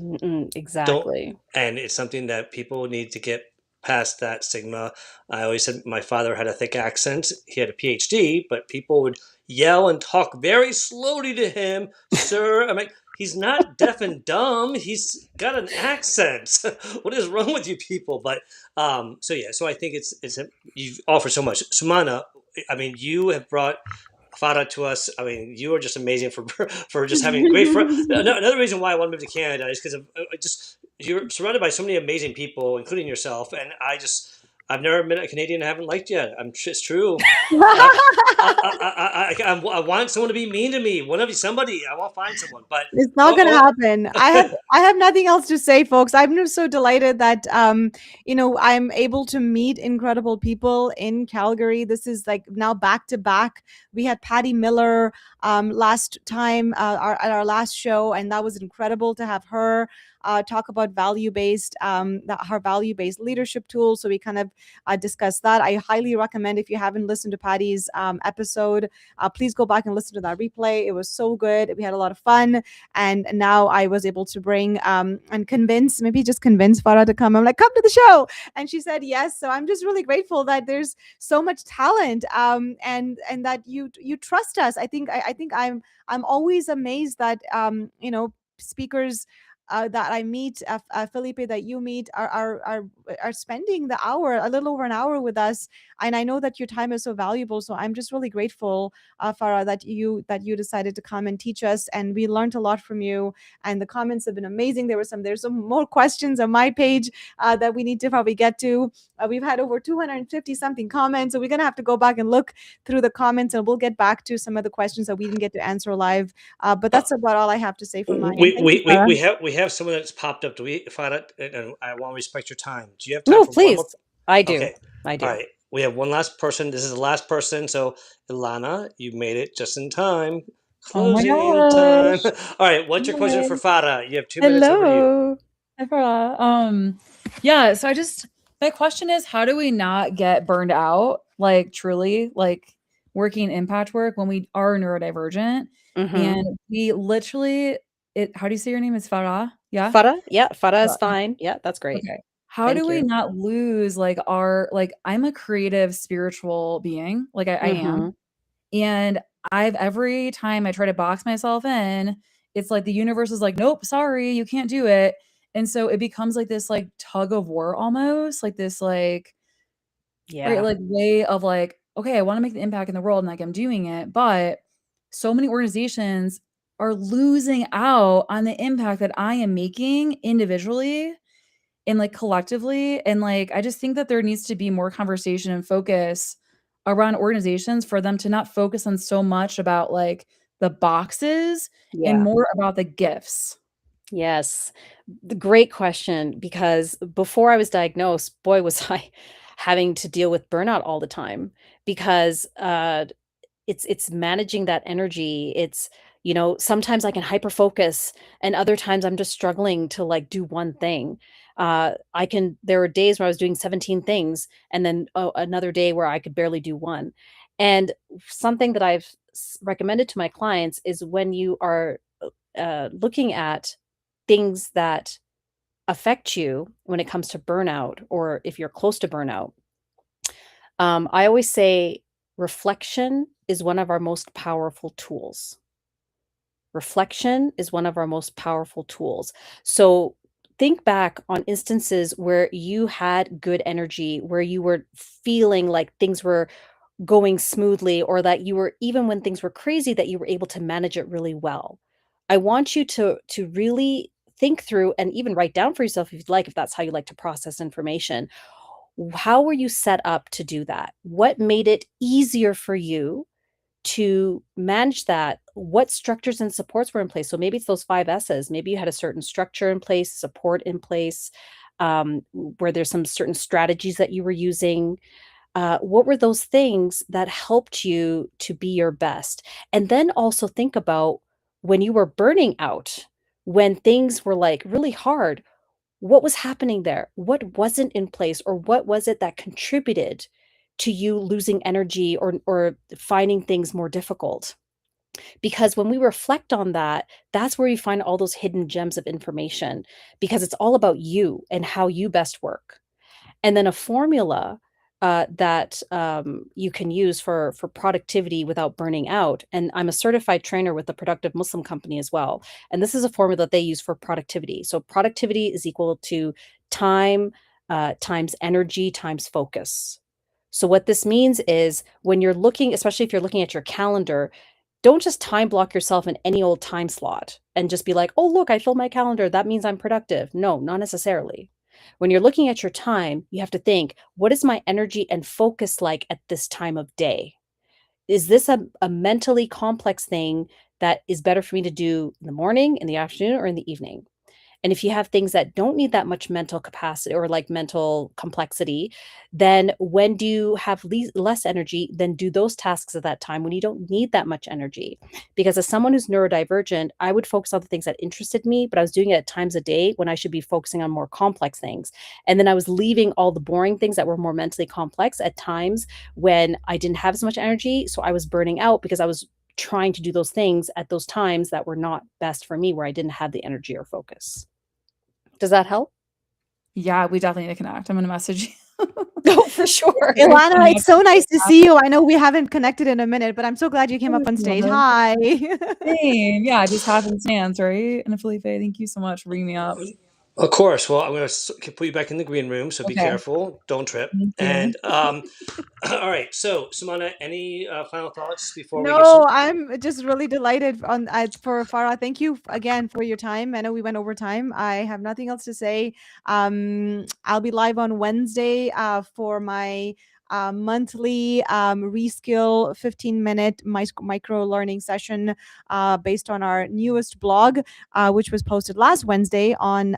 Exactly. And it's something that people need to get past that stigma. I always said my father had a thick accent. He had a PhD, but people would yell and talk very slowly to him. Sir, I'm like, he's not deaf and dumb. He's got an accent. What is wrong with you people? But so I think you offer so much. Sumana, I mean, you have brought Farah to us. I mean, you are just amazing for just having great friends. Another reason why I want to move to Canada is because you're surrounded by so many amazing people, including yourself, and I've never met a Canadian I haven't liked yet. It's true. I want someone to be mean to me. Somebody. I want to find someone, but it's not going to happen. I have nothing else to say, folks. I'm just so delighted that I'm able to meet incredible people in Calgary. This is like now back to back. We had Patty Miller last time at our last show, and that was incredible to have her talk about value-based, her value-based leadership tool. So we kind of discussed that. I highly recommend, if you haven't listened to Patty's episode, please go back and listen to that replay. It was so good. We had a lot of fun. And now I was able to bring and convince Farah to come. I'm like, come to the show. And she said yes. So I'm just really grateful that there's so much talent and that you trust us. I think I'm always amazed that speakers that I meet, Felipe, that you meet, are spending the hour, a little over an hour with us, and I know that your time is so valuable. So I'm just really grateful, Farah, that you decided to come and teach us, and we learned a lot from you. And the comments have been amazing. There's some more questions on my page that we need to probably get to. We've had over 250 something comments, so we're gonna have to go back and look through the comments, and we'll get back to some of the questions that we didn't get to answer live. But that's about all I have to say from my end. We have someone that's popped up. Do we find out? And I want to respect your time. Do you have time? No, for please. One more? I do. Okay. I do. All right. We have one last person. This is the last person. So, Ilana, you made it just in time. Closing time. All right. What's your question for Farah? You have 2 minutes over you. Hi, Farah. Yeah. So my question is, how do we not get burned out? Like truly, like working impact work when we are neurodivergent, and we literally. How do you say your name? Is Farah? Yeah. Farah? Yeah, Farah is fine. Yeah, that's great. Okay. How do we not lose I'm a creative spiritual being, like I am. And every time I try to box myself in, it's like the universe is like, nope, sorry, you can't do it. And so it becomes like this like tug of war almost, like this like right, like way of like, okay, I want to make the impact in the world and like I'm doing it, but so many organizations are losing out on the impact that I am making individually and like collectively. And like, I just think that there needs to be more conversation and focus around organizations for them to not focus on so much about like the boxes and more about the gifts. Yes. The great question, because before I was diagnosed, boy, was I having to deal with burnout all the time because it's managing that energy. It's, sometimes I can hyper focus and other times I'm just struggling to like do one thing. There were days where I was doing 17 things and then another day where I could barely do one. And something that I've recommended to my clients is when you are looking at things that affect you when it comes to burnout, or if you're close to burnout, I always say reflection is one of our most powerful tools. Reflection is one of our most powerful tools. So think back on instances where you had good energy, where you were feeling like things were going smoothly, or that you were, even when things were crazy, that you were able to manage it really well. I want you to really think through and even write down for yourself, if you'd like, if that's how you like to process information. How were you set up to do that? What made it easier for you to manage that? What structures and supports were in place? So maybe it's those 5 S's. Maybe you had a certain structure in place, support in place, where there's some certain strategies that you were using. What were those things that helped you to be your best? And then also think about when you were burning out, when things were like really hard, what was happening there? What wasn't in place, or what was it that contributed to you losing energy, or finding things more difficult? Because when we reflect on that, that's where you find all those hidden gems of information, because it's all about you and how you best work. And then a formula that you can use for productivity without burning out. And I'm a certified trainer with the Productive Muslim Company as well. And this is a formula that they use for productivity. So productivity is equal to time times energy times focus. So what this means is, when you're looking, especially if you're looking at your calendar, don't just time block yourself in any old time slot and just be like, oh, look, I filled my calendar, that means I'm productive. No, not necessarily. When you're looking at your time, you have to think, what is my energy and focus like at this time of day? Is this a mentally complex thing that is better for me to do in the morning, in the afternoon, or in the evening? And if you have things that don't need that much mental capacity, or like mental complexity, then when do you have less energy, then do those tasks at that time when you don't need that much energy. Because as someone who's neurodivergent, I would focus on the things that interested me, but I was doing it at times a day when I should be focusing on more complex things. And then I was leaving all the boring things that were more mentally complex at times when I didn't have as much energy. So I was burning out because I was trying to do those things at those times that were not best for me, where I didn't have the energy or focus. Does that help? Yeah, we definitely need to connect. I'm gonna message you. Oh, for sure. Ilana, it's so nice to see you. I know we haven't connected in a minute, but I'm so glad you came up on stage. Hi. Same. Yeah, just happenstance, right? And Felipe, thank you so much for bringing me up. Of course. Well, I'm going to put you back in the green room, so be Okay. careful. Don't trip. Thank you. And all right. So, Samana, any final thoughts before we get No, I'm just really delighted for Farah. Thank you again for your time. I know we went over time. I have nothing else to say. I'll be live on Wednesday for my monthly reskill 15-minute micro learning session based on our newest blog, which was posted last Wednesday on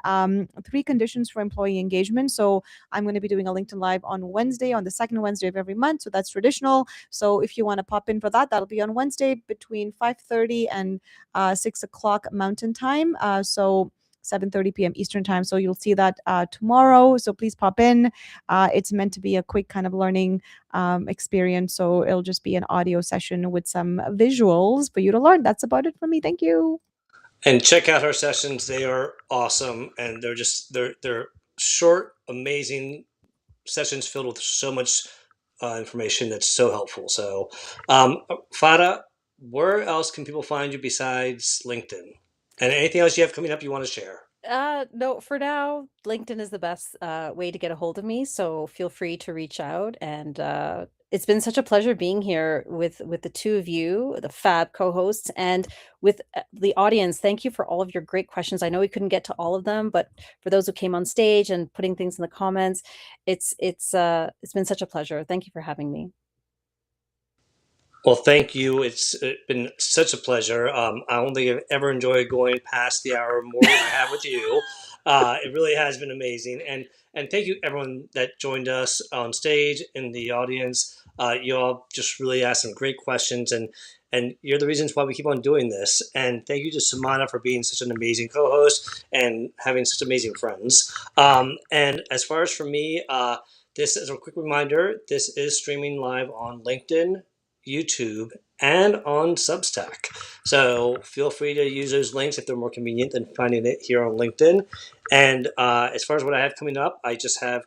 3 conditions for employee engagement. So I'm going to be doing a LinkedIn Live on Wednesday, on the second Wednesday of every month. So that's traditional. So if you want to pop in for that, that'll be on Wednesday between 5:30 and 6 o'clock Mountain Time. So 7:30 p.m. Eastern Time. So you'll see that tomorrow. So please pop in. It's meant to be a quick kind of learning experience. So it'll just be an audio session with some visuals for you to learn. That's about it for me. Thank you. And check out her sessions; they are awesome, and they're short, amazing sessions filled with so much information that's so helpful. So, Farah, where else can people find you besides LinkedIn? And anything else you have coming up you want to share? No, for now, LinkedIn is the best way to get a hold of me. So feel free to reach out. And it's been such a pleasure being here with the two of you, the fab co-hosts, and with the audience. Thank you for all of your great questions. I know we couldn't get to all of them, but for those who came on stage and putting things in the comments, it's been such a pleasure. Thank you for having me. Well, thank you. It's been such a pleasure. I don't think I've ever enjoyed going past the hour more than I have with you. It really has been amazing. And thank you everyone that joined us on stage, in the audience. You all just really asked some great questions, and you're the reasons why we keep on doing this. And thank you to Samana for being such an amazing co-host and having such amazing friends. And as far as for me, this is a quick reminder, this is streaming live on LinkedIn, YouTube, and on Substack. So feel free to use those links if they're more convenient than finding it here on LinkedIn. And as far as what I have coming up, I just have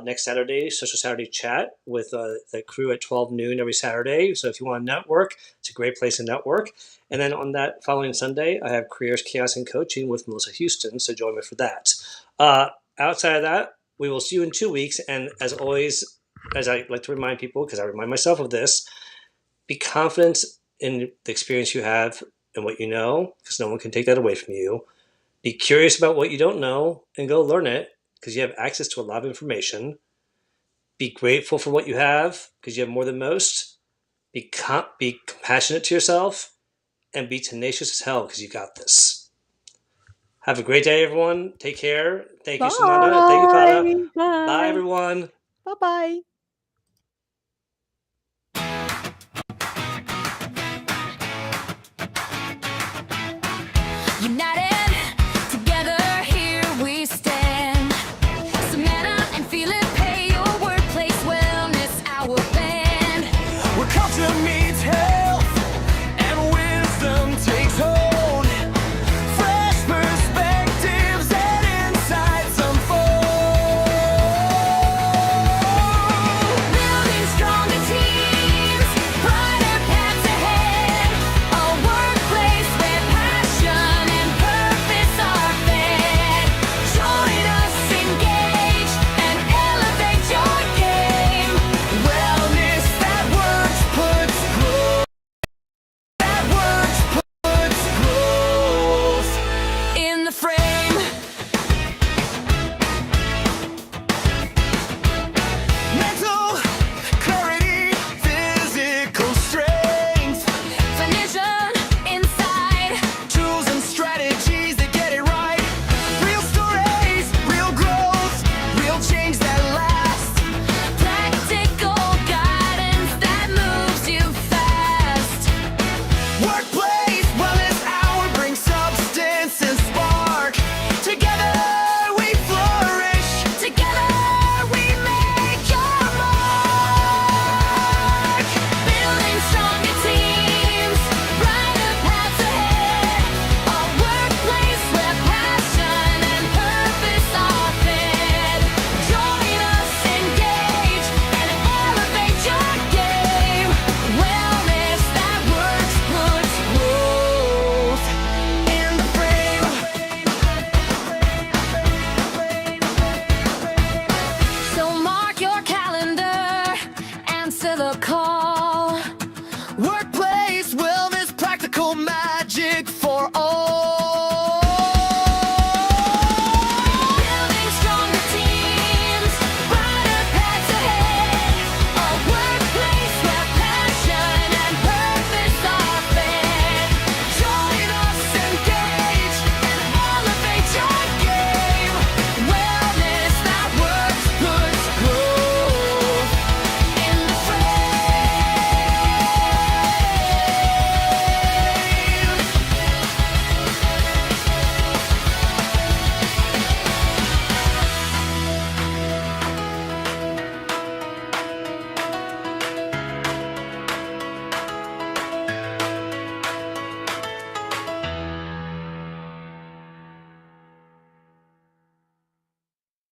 next Saturday, Social Saturday Chat with the crew at 12 noon every Saturday. So if you want to network, it's a great place to network. And then on that following Sunday, I have Careers, Chaos, and Coaching with Melissa Houston. So join me for that. Outside of that, we will see you in 2 weeks. And as always, as I like to remind people, because I remind myself of this, be confident in the experience you have and what you know, because no one can take that away from you. Be curious about what you don't know and go learn it, because you have access to a lot of information. Be grateful for what you have, because you have more than most. Be compassionate to yourself, and be tenacious as hell, because you got this. Have a great day, everyone. Take care. Thank you, Samana. Thank you, Fada. Bye. Bye, everyone. Bye-bye.